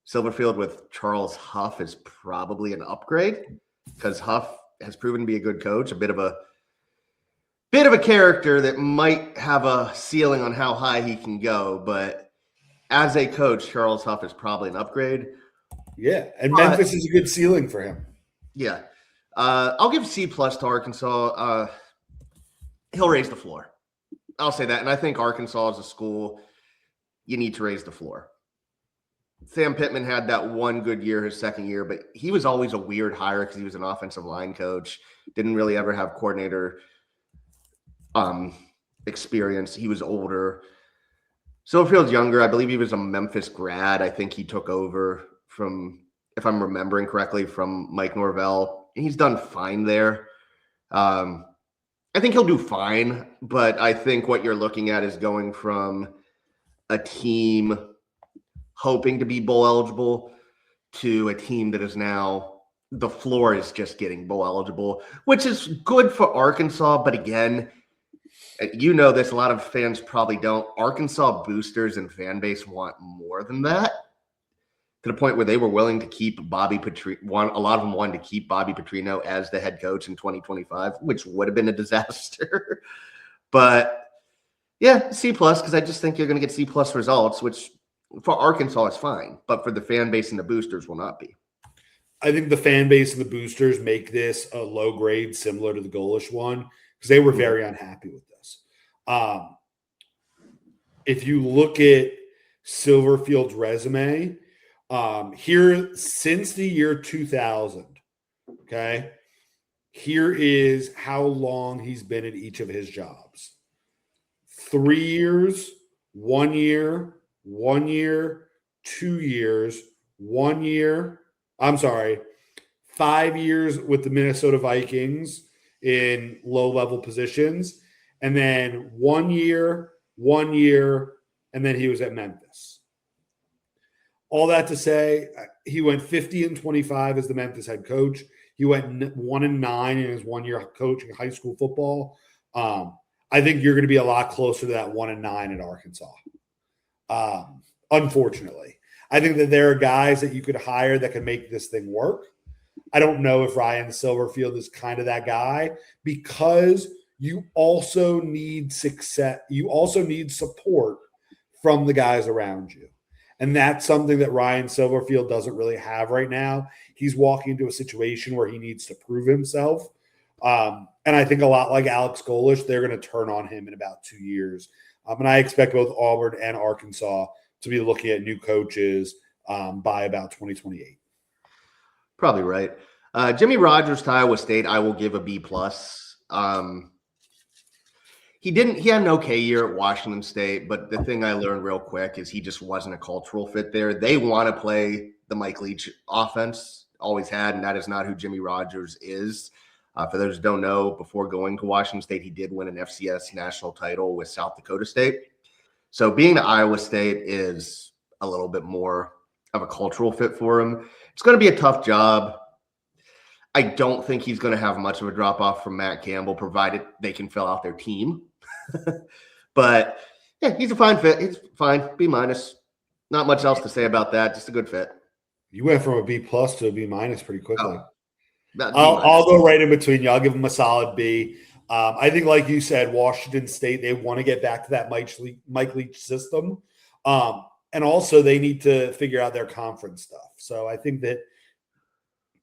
Speaker 1: Silverfield with Charles Huff is probably an upgrade because Huff has proven to be a good coach, a bit of a character that might have a ceiling on how high he can go. But as a coach, Charles Huff is probably an upgrade.
Speaker 2: Yeah, and Memphis is a good ceiling for him.
Speaker 1: Yeah. I'll give C+ to Arkansas. He'll raise the floor. I'll say that. And I think Arkansas as a school, you need to raise the floor. Sam Pittman had that one good year his second year, but he was always a weird hire because he was an offensive line coach. Didn't really ever have coordinator experience. He was older. Silverfield's younger. I believe he was a Memphis grad. I think he took over from, if I'm remembering correctly, from Mike Norvell. He's done fine there. I think he'll do fine, but I think what you're looking at is going from a team hoping to be bowl eligible to a team that is now the floor is just getting bowl eligible, which is good for Arkansas. But again, you know this, a lot of fans probably don't. Arkansas boosters and fan base want more than that, to the point where they were willing to keep Bobby Petrino. A lot of them wanted to keep Bobby Petrino as the head coach in 2025, which would have been a disaster. But yeah, C+, because I just think you're going to get C+ results, which for Arkansas is fine, but for the fan base and the boosters will not be.
Speaker 2: I think the fan base and the boosters make this a low grade similar to the Golish one because they were very unhappy with this. Um, if you look at Silverfield's resume, here since the year 2000, okay, here is how long he's been at each of his jobs. 3 years, 1 year, 1 year, 2 years, 1 year. I'm sorry, 5 years with the Minnesota Vikings in low-level positions, and then 1 year, 1 year, and then he was at Memphis. All that to say, he went 50-25 as the Memphis head coach. He went 1-9 in his 1 year coaching high school football. I think you're going to be a lot closer to that 1-9 at Arkansas. Unfortunately, I think that there are guys that you could hire that can make this thing work. I don't know if Ryan Silverfield is kind of that guy, because you also need success. You also need support from the guys around you. And that's something that Ryan Silverfield doesn't really have right now. He's walking into a situation where he needs to prove himself. And I think a lot like Alex Golish, they're going to turn on him in about 2 years. And I expect both Auburn and Arkansas to be looking at new coaches by about 2028.
Speaker 1: Probably right. Jimmy Rogers to Iowa State, I will give a B+. He had an okay year at Washington State, but the thing I learned real quick is he just wasn't a cultural fit there. They want to play the Mike Leach offense, always had, and that is not who Jimmy Rogers is. For those who don't know, before going to Washington State, he did win an FCS national title with South Dakota State. So being at Iowa State is a little bit more of a cultural fit for him. It's going to be a tough job. I don't think he's going to have much of a drop-off from Matt Campbell, provided they can fill out their team. But yeah, he's a fine fit. He's fine. B-. Not much else to say about that. Just a good fit.
Speaker 2: You went from a B+ to a B- pretty quickly.
Speaker 1: Oh,
Speaker 2: I'll go right in between you. I'll give him a solid B. I think, like you said, Washington State, they want to get back to that Mike Leach system. And also they need to figure out their conference stuff. So I think that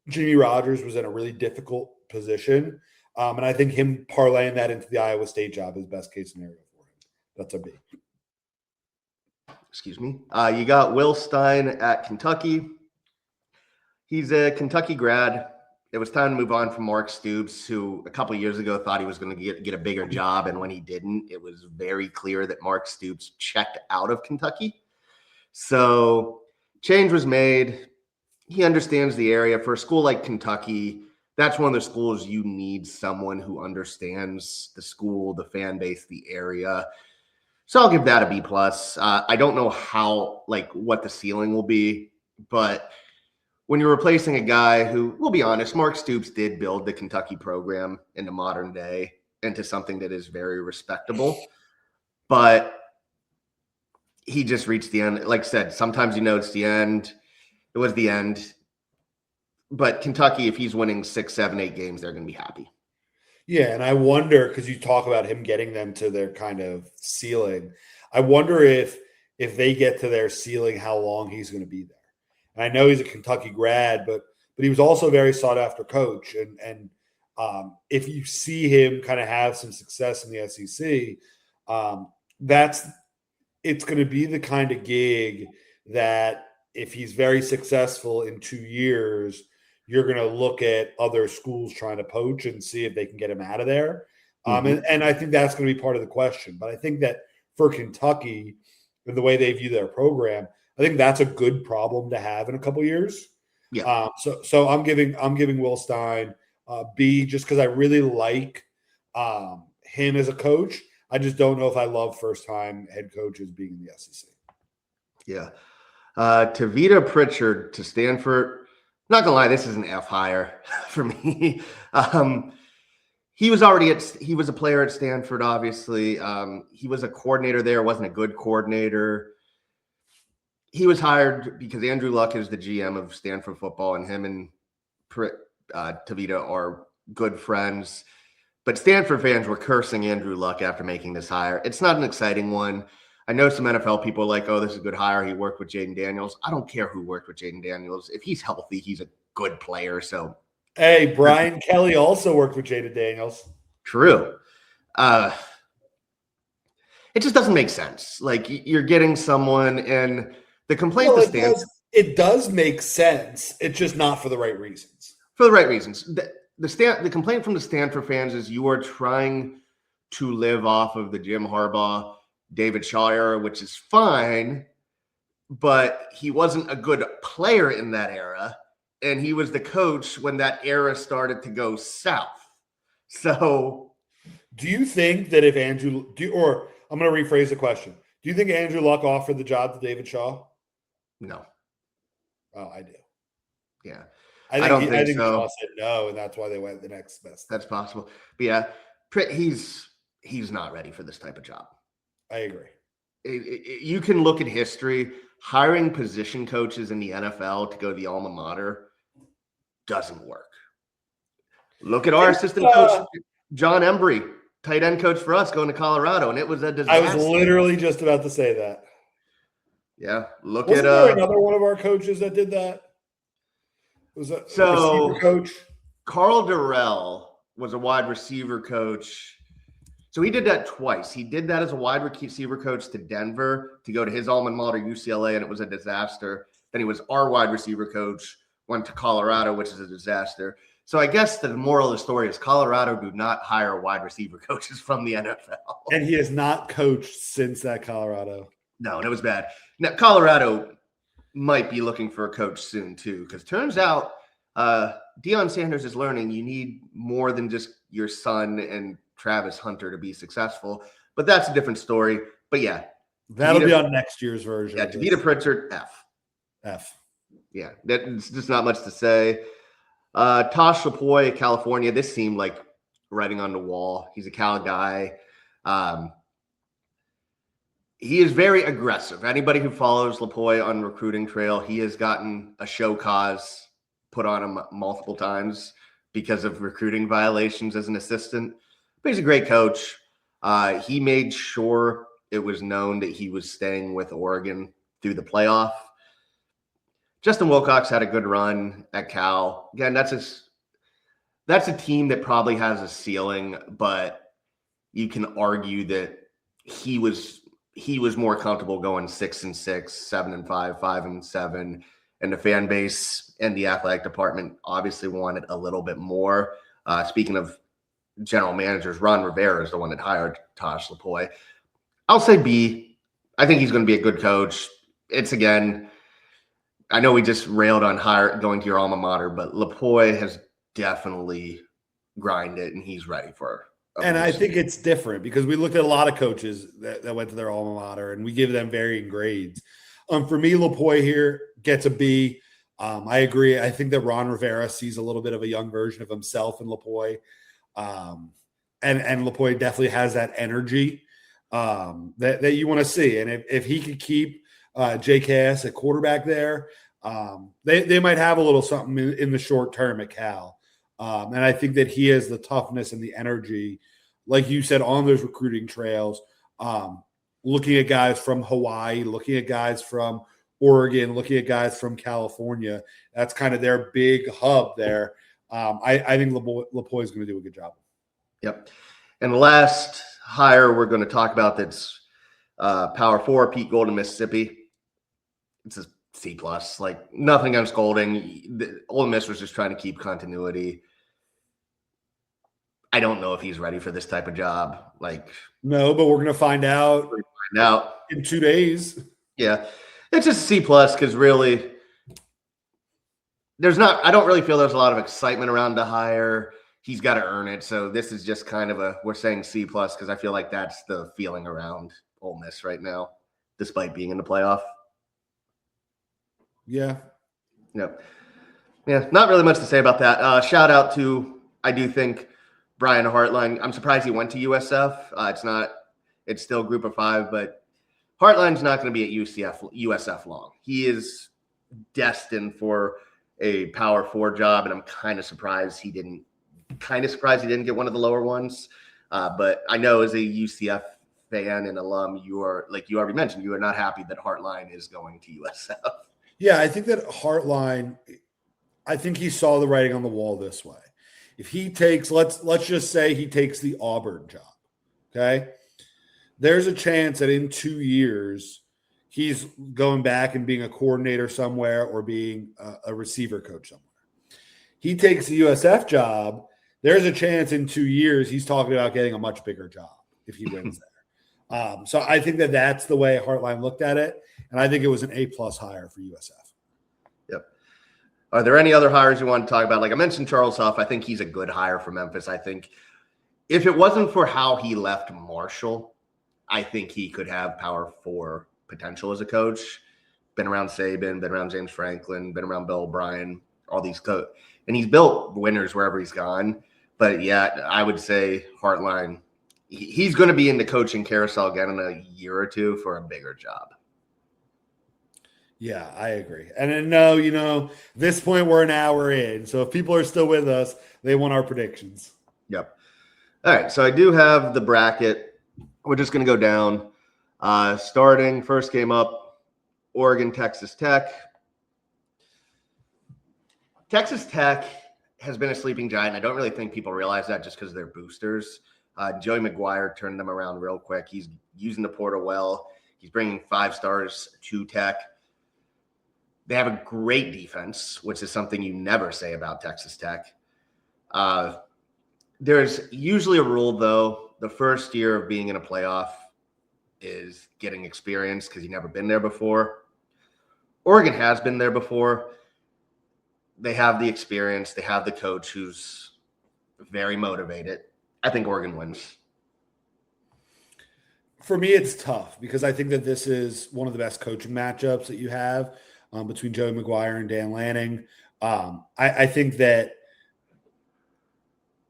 Speaker 2: Jimmy Rogers was in a really difficult position. And I think him parlaying that into the Iowa State job is best case scenario for him. That's a B.
Speaker 1: Excuse me. You got Will Stein at Kentucky. He's a Kentucky grad. It was time to move on from Mark Stoops, who a couple of years ago thought he was going to get a bigger job. And when he didn't, it was very clear that Mark Stoops checked out of Kentucky. So change was made. He understands the area. For a school like Kentucky, that's one of the schools you need someone who understands the school, the fan base, the area. So I'll give that a B+. I don't know what the ceiling will be, but when you're replacing a guy who, we'll be honest, Mark Stoops did build the Kentucky program into modern day, into something that is very respectable, but he just reached the end. Like I said, sometimes it's the end. It was the end. But Kentucky, if he's winning 6, 7, 8 games, they're going to be happy.
Speaker 2: Yeah, and I wonder, because you talk about him getting them to their kind of ceiling, I wonder if they get to their ceiling, how long he's going to be there. And I know he's a Kentucky grad, but he was also a very sought-after coach. And if you see him kind of have some success in the SEC, it's going to be the kind of gig that if he's very successful in 2 years, you're going to look at other schools trying to poach and see if they can get him out of there. And I think that's going to be part of the question. But I think that for Kentucky, and the way they view their program, I think that's a good problem to have in a couple of years.
Speaker 1: Yeah.
Speaker 2: So I'm giving Will Stein B, just because I really like him as a coach. I just don't know if I love first-time head coaches being in the SEC.
Speaker 1: Yeah. Tavita Pritchard to Stanford. Not gonna lie, this is an F hire for me. He was a player at Stanford, obviously. He was a coordinator there, wasn't a good coordinator. He was hired because Andrew Luck is the GM of Stanford football, and him and Tavita are good friends. But Stanford fans were cursing Andrew Luck after making this hire. It's not an exciting one. I know some NFL people are like, oh, this is a good hire. He worked with Jaden Daniels. I don't care who worked with Jaden Daniels. If he's healthy, he's a good player. So,
Speaker 2: hey, Brian Kelly also worked with Jaden Daniels.
Speaker 1: True. it just doesn't make sense. Like you're getting someone, and the complaint
Speaker 2: Well,
Speaker 1: that stands
Speaker 2: it does make sense. It's just not for the right reasons.
Speaker 1: for the right reasons. The complaint from the Stanford fans is you are trying to live off of the Jim Harbaugh, David Shaw era, which is fine, but he wasn't a good player in that era, and he was the coach when that era started to go south. So,
Speaker 2: do you think that if or I'm going to rephrase the question. Do you think Andrew Luck offered the job to David Shaw?
Speaker 1: no.
Speaker 2: Oh, I do.
Speaker 1: Yeah.
Speaker 2: I
Speaker 1: don't think so.
Speaker 2: Shaw said no, and that's why they went the next best.
Speaker 1: That's possible. But yeah, he's not ready for this type of job.
Speaker 2: I agree.
Speaker 1: You can look at history. Hiring position coaches in the NFL to go to the alma mater doesn't work. Look at our assistant coach, John Embry, tight end coach for us, going to Colorado, and it was a disaster.
Speaker 2: I was literally just about to say that.
Speaker 1: Yeah,
Speaker 2: Wasn't there another one of our coaches that did that? Was a receiver coach?
Speaker 1: Carl Durrell was a wide receiver coach. So he did that twice. He did that as a wide receiver coach to Denver to go to his alma mater, UCLA, and it was a disaster. Then he was our wide receiver coach, went to Colorado, which is a disaster. So I guess the moral of the story is Colorado do not hire wide receiver coaches from the NFL.
Speaker 2: And he has not coached since that Colorado.
Speaker 1: No, and it was bad. Now, Colorado might be looking for a coach soon, too, because turns out Deion Sanders is learning you need more than just your son and Travis Hunter to be successful. But that's a different story. But yeah.
Speaker 2: That'll be on next year's version.
Speaker 1: Yeah, Tavita Pritchard,
Speaker 2: F.
Speaker 1: Yeah, that's just not much to say. Tosh Lapoy, California. This seemed like writing on the wall. He's a Cal guy. He is very aggressive. Anybody who follows Lapoy on recruiting trail, he has gotten a show cause put on him multiple times because of recruiting violations as an assistant. But he's a great coach. He made sure it was known that he was staying with Oregon through the playoff. Justin Wilcox had a good run at Cal. Again, that's a team that probably has a ceiling, but you can argue that he was more comfortable going 6-6, 7-5, 5-7, and the fan base and the athletic department obviously wanted a little bit more. Speaking of general managers, Ron Rivera is the one that hired Tosh Lapoy. I'll say B. I think he's going to be a good coach. It's again, I know we just railed on going to your alma mater, but Lapoy has definitely grinded and he's ready for.
Speaker 2: And I think it's different because we looked at a lot of coaches that went to their alma mater and we give them varying grades. For me, Lapoy here gets a B. I agree. I think that Ron Rivera sees a little bit of a young version of himself in Lapoy. And Lapoy definitely has that energy that you want to see. And if he could keep JKS at quarterback there, they might have a little something in the short term at Cal. And I think that he has the toughness and the energy, like you said, on those recruiting trails, looking at guys from Hawaii, looking at guys from Oregon, looking at guys from California. That's kind of their big hub there. I think Lapoy is going to do a good job.
Speaker 1: Yep. And the last hire we're going to talk about that's Power 4, Pete Golding, Mississippi. It's a C+. Like, nothing against Golding. Ole Miss was just trying to keep continuity. I don't know if he's ready for this type of job.
Speaker 2: No, but we're going to find out in 2 days.
Speaker 1: Yeah. It's just C+ because really I don't really feel there's a lot of excitement around the hire. He's got to earn it. So this is just kind of we're saying C+ because I feel like that's the feeling around Ole Miss right now, despite being in the playoff.
Speaker 2: Yeah.
Speaker 1: Yep. Yeah. Not really much to say about that. Shout out to, I do think, Brian Hartline. I'm surprised he went to USF. It's still Group of 5, but Hartline's not going to be at USF long. He is destined for a Power 4 job, and I'm kind of surprised he didn't get one of the lower ones. But I know as a UCF fan and alum, you are, like you already mentioned, you are not happy that Hartline is going to USF.
Speaker 2: Yeah, I think that Hartline, I think he saw the writing on the wall this way. If he takes, let's just say he takes the Auburn job, okay? there's a chance that in 2 years he's going back and being a coordinator somewhere or being a receiver coach somewhere. He takes the USF job. There's a chance in 2 years he's talking about getting a much bigger job if he wins there. So I think that that's the way Hartline looked at it, and I think it was an A+ hire for USF.
Speaker 1: Yep. Are there any other hires you want to talk about? Like I mentioned, Charles Huff. I think he's a good hire for Memphis. I think if it wasn't for how he left Marshall, I think he could have Power 4 potential as a coach. Been around Saban, been around James Franklin, been around Bill O'Brien, all these and he's built winners wherever he's gone. But yeah, I would say Hartline, he's going to be in the coaching carousel again in a year or two for a bigger job.
Speaker 2: Yeah, I agree. And then, no, this point we're an hour in. So if people are still with us, they want our predictions.
Speaker 1: Yep. All right. So I do have the bracket. We're just going to go down. Starting first game up, Oregon, Texas Tech. Texas Tech has been a sleeping giant. I don't really think people realize that just because they're boosters. Joey McGuire turned them around real quick. He's using the portal well. He's bringing 5 stars to Tech. They have a great defense, which is something you never say about Texas Tech. There's usually a rule, though. The first year of being in a playoff is getting experience because you've never been there before. Oregon has been there before. They have the experience. They have the coach who's very motivated. I think Oregon wins.
Speaker 2: For me, it's tough because I think that this is one of the best coaching matchups that you have between Joey McGuire and Dan Lanning. I think that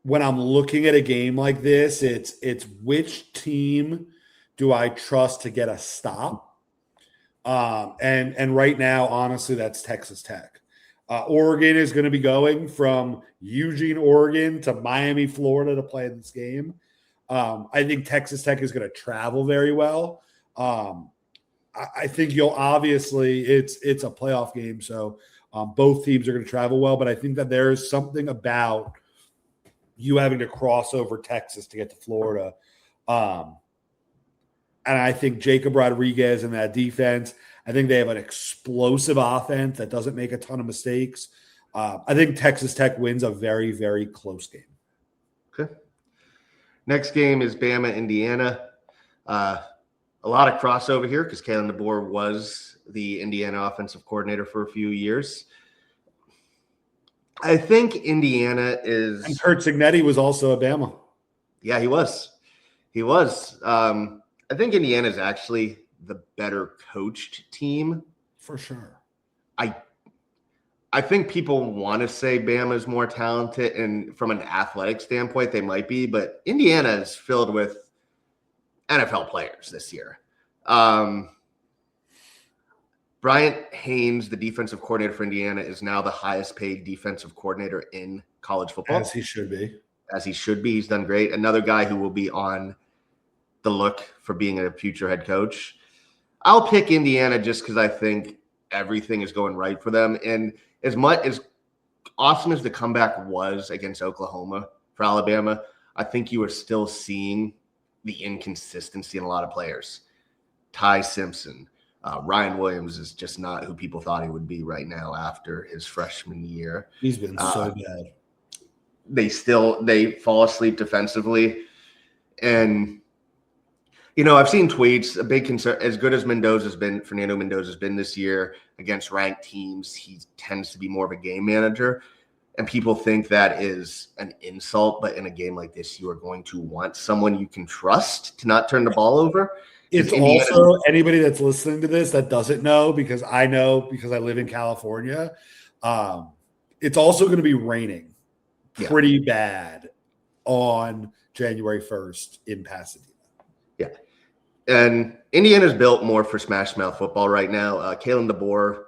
Speaker 2: when I'm looking at a game like this, it's which team do I trust to get a stop? And right now, honestly, that's Texas Tech. Oregon is going to be going from Eugene, Oregon to Miami, Florida to play this game. I think Texas Tech is going to travel very well. I think you'll obviously it's a playoff game, so both teams are going to travel well. But I think that there is something about you having to cross over Texas to get to Florida. And I think Jacob Rodriguez and that defense, I think they have an explosive offense that doesn't make a ton of mistakes. I think Texas Tech wins a very, very close game.
Speaker 1: Okay. Next game is Bama, Indiana. A lot of crossover here because Kalen DeBoer was the Indiana offensive coordinator for a few years. I think Indiana is...
Speaker 2: And Kurt Cignetti was also a Bama.
Speaker 1: Yeah, he was. He was. I think Indiana is actually the better coached team.
Speaker 2: For sure.
Speaker 1: I think people want to say Bama is more talented, and from an athletic standpoint, they might be, but Indiana is filled with NFL players this year. Bryant Haynes, the defensive coordinator for Indiana, is now the highest paid defensive coordinator in college football.
Speaker 2: As he should be.
Speaker 1: As he should be. He's done great. Another guy who will be on the look for being a future head coach. I'll pick Indiana just because I think everything is going right for them. And as awesome as the comeback was against Oklahoma for Alabama, I think you are still seeing the inconsistency in a lot of players. Ty Simpson, Ryan Williams is just not who people thought he would be right now after his freshman year.
Speaker 2: He's been so bad.
Speaker 1: They fall asleep defensively. And, I've seen tweets, a big concern, as good as Fernando Mendoza's been this year against ranked teams, he tends to be more of a game manager. And people think that is an insult, but in a game like this, you are going to want someone you can trust to not turn the ball over.
Speaker 2: It's also anybody that's listening to this that doesn't know, because I know because I live in California, it's also going to be raining pretty bad on January 1st in Pasadena.
Speaker 1: Yeah. And Indiana's built more for smash mouth football right now. Kalen DeBoer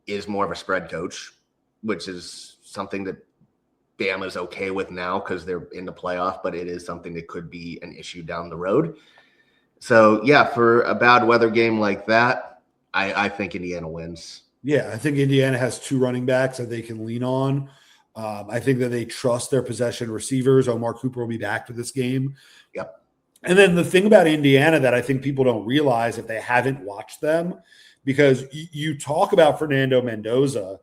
Speaker 1: is more of a spread coach, which is something that Bama's okay with now because they're in the playoff, but it is something that could be an issue down the road. So, yeah, for a bad weather game like that, I think Indiana wins.
Speaker 2: Yeah, I think Indiana has 2 running backs that they can lean on. I think that they trust their possession receivers. Omar Cooper will be back for this game.
Speaker 1: Yep.
Speaker 2: And then the thing about Indiana that I think people don't realize if they haven't watched them, because you talk about Fernando Mendoza,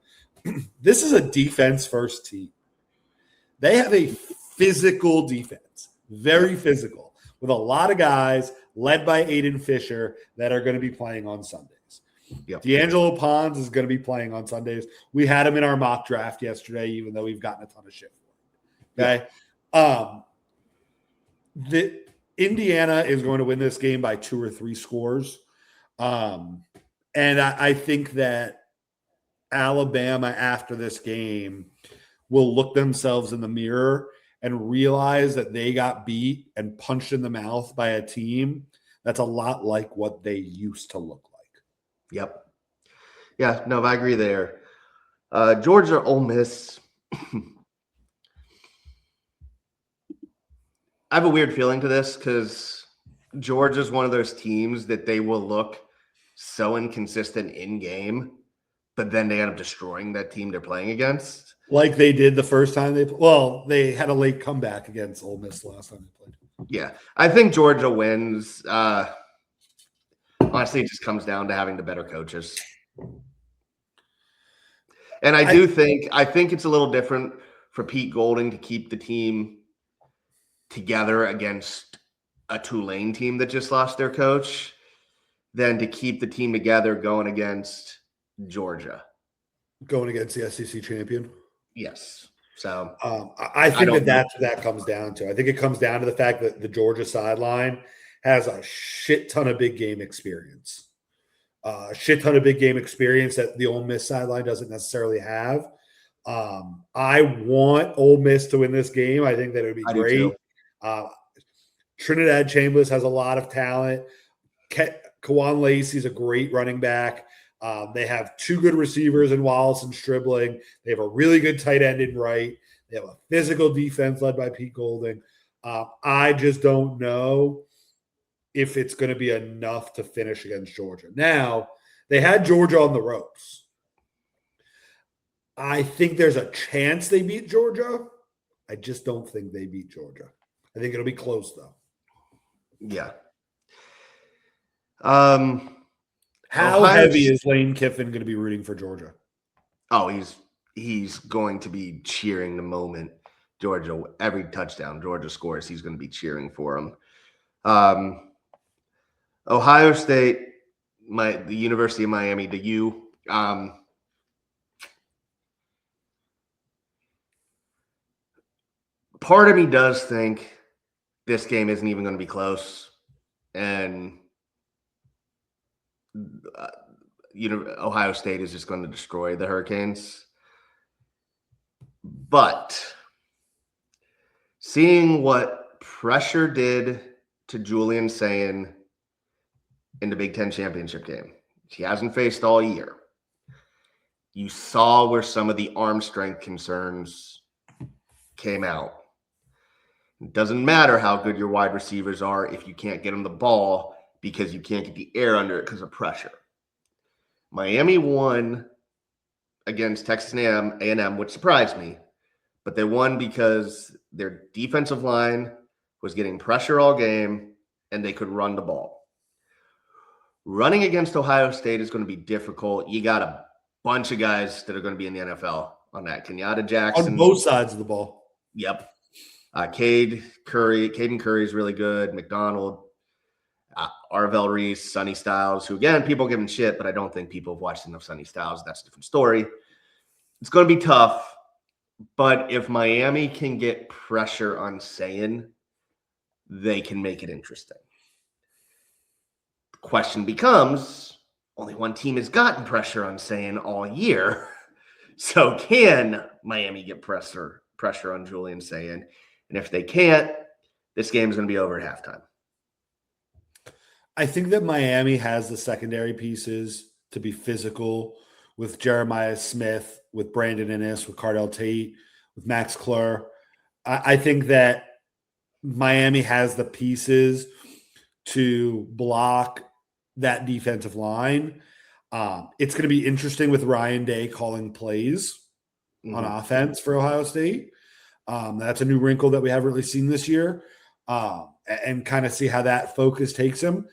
Speaker 2: this is a defense first team. They have a physical defense, very physical, with a lot of guys led by Aiden Fisher that are going to be playing on Sundays.
Speaker 1: Yep.
Speaker 2: D'Angelo Pons is going to be playing on Sundays. We had him in our mock draft yesterday, even though we've gotten a ton of shit for him. Okay. The Indiana is going to win this game by 2 or 3 scores. And I think that Alabama, after this game, will look themselves in the mirror and realize that they got beat and punched in the mouth by a team that's a lot like what they used to look like.
Speaker 1: Yep. Yeah, no, I agree there. Georgia, Ole Miss. I have a weird feeling to this because Georgia's one of those teams that they will look so inconsistent in game, but then they end up destroying that team they're playing against.
Speaker 2: Like they did the first time they had a late comeback against Ole Miss the last time they played.
Speaker 1: Yeah, I think Georgia wins. Honestly, it just comes down to having the better coaches. And I think it's a little different for Pete Golding to keep the team together against a Tulane team that just lost their coach than to keep the team together going against Georgia.
Speaker 2: Going against the SEC champion?
Speaker 1: Yes. So
Speaker 2: I think that's what that comes down to. I think it comes down to the fact that the Georgia sideline has a shit ton of big game experience. A shit ton of big game experience that the Ole Miss sideline doesn't necessarily have. I want Ole Miss to win this game. I think that it would be great. Trinidad Chambers has a lot of talent. Kawan Lacey's a great running back. They have 2 good receivers in Wallace and Stribling. They have a really good tight end in Wright. They have a physical defense led by Pete Golding. I just don't know if it's going to be enough to finish against Georgia. Now, they had Georgia on the ropes. I think there's a chance they beat Georgia. I just don't think they beat Georgia. I think it'll be close, though.
Speaker 1: Yeah.
Speaker 2: How heavy is Lane Kiffin going to be rooting for Georgia?
Speaker 1: Oh, he's going to be cheering the moment Georgia, every touchdown Georgia scores, he's going to be cheering for him. Ohio State, the University of Miami, the U. Part of me does think this game isn't even going to be close, and Ohio State is just going to destroy the Hurricanes. But seeing what pressure did to Julian Sayin in the Big Ten championship game, he hasn't faced all year. You saw where some of the arm strength concerns came out. It doesn't matter how good your wide receivers are if you can't get them the ball because you can't get the air under it because of pressure. Miami won against Texas A&M, which surprised me, but they won because their defensive line was getting pressure all game and they could run the ball. Running against Ohio State is going to be difficult. You got a bunch of guys that are going to be in the NFL on that. Kenyatta Jackson.
Speaker 2: On both sides of the ball.
Speaker 1: Yep. Caden Curry is really good. McDonald, Arvell Reese, Sonny Styles, who, again, people give him shit, but I don't think people have watched enough Sonny Styles. That's a different story. It's going to be tough, but if Miami can get pressure on Sayin, they can make it interesting. The question becomes, only one team has gotten pressure on Sayin all year, so can Miami get pressure on Julian Sayin? And if they can't, this game is going to be over at halftime.
Speaker 2: I think that Miami has the secondary pieces to be physical with Jeremiah Smith, with Brandon Innes, with Cardell Tate, with Max Clure. I think that Miami has the pieces to block that defensive line. It's going to be interesting with Ryan Day calling plays on offense for Ohio State. That's a new wrinkle that we haven't really seen this year. and kind of see how that focus takes him.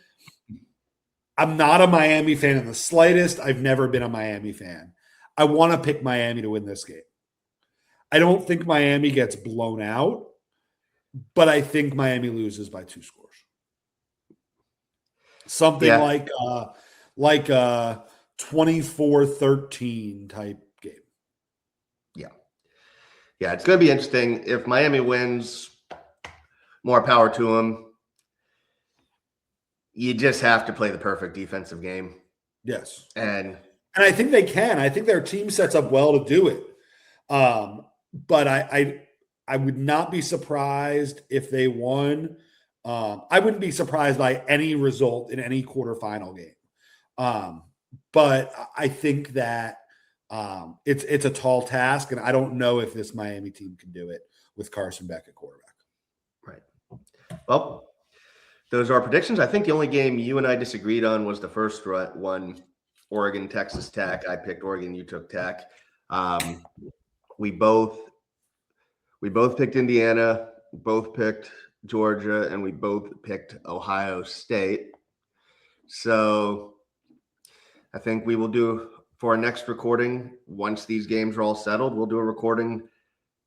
Speaker 2: I'm not a Miami fan in the slightest. I've never been a Miami fan. I want to pick Miami to win this game. I don't think Miami gets blown out, but I think Miami loses by 2 scores. Something like 24-13 type game.
Speaker 1: Yeah, it's going to be interesting. If Miami wins, more power to them. You just have to play the perfect defensive game.
Speaker 2: Yes.
Speaker 1: And
Speaker 2: I think they can. I think their team sets up well to do it. But I would not be surprised if they won. I wouldn't be surprised by any result in any quarterfinal game. But I think that it's a tall task, and I don't know if this Miami team can do it with Carson Beck at quarterback.
Speaker 1: Right. Well, those are our predictions. I think the only game you and I disagreed on was the first one, Oregon, Texas Tech. I picked Oregon, you took Tech. We both picked Indiana, both picked Georgia, and we both picked Ohio State. So I think we will do, for our next recording, once these games are all settled, we'll do a recording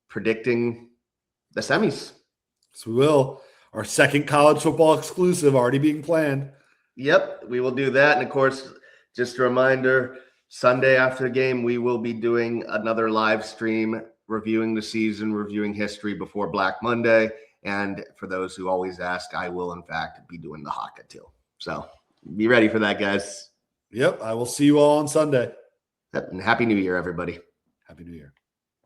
Speaker 1: predicting the semis.
Speaker 2: So we will. Our second college football exclusive already being planned.
Speaker 1: Yep, we will do that. And of course, just a reminder, Sunday after the game, we will be doing another live stream reviewing the season, reviewing history before Black Monday. And for those who always ask, I will, in fact, be doing the Haka too. So be ready for that, guys.
Speaker 2: Yep, I will see you all on Sunday.
Speaker 1: And Happy New Year, everybody.
Speaker 2: Happy New Year.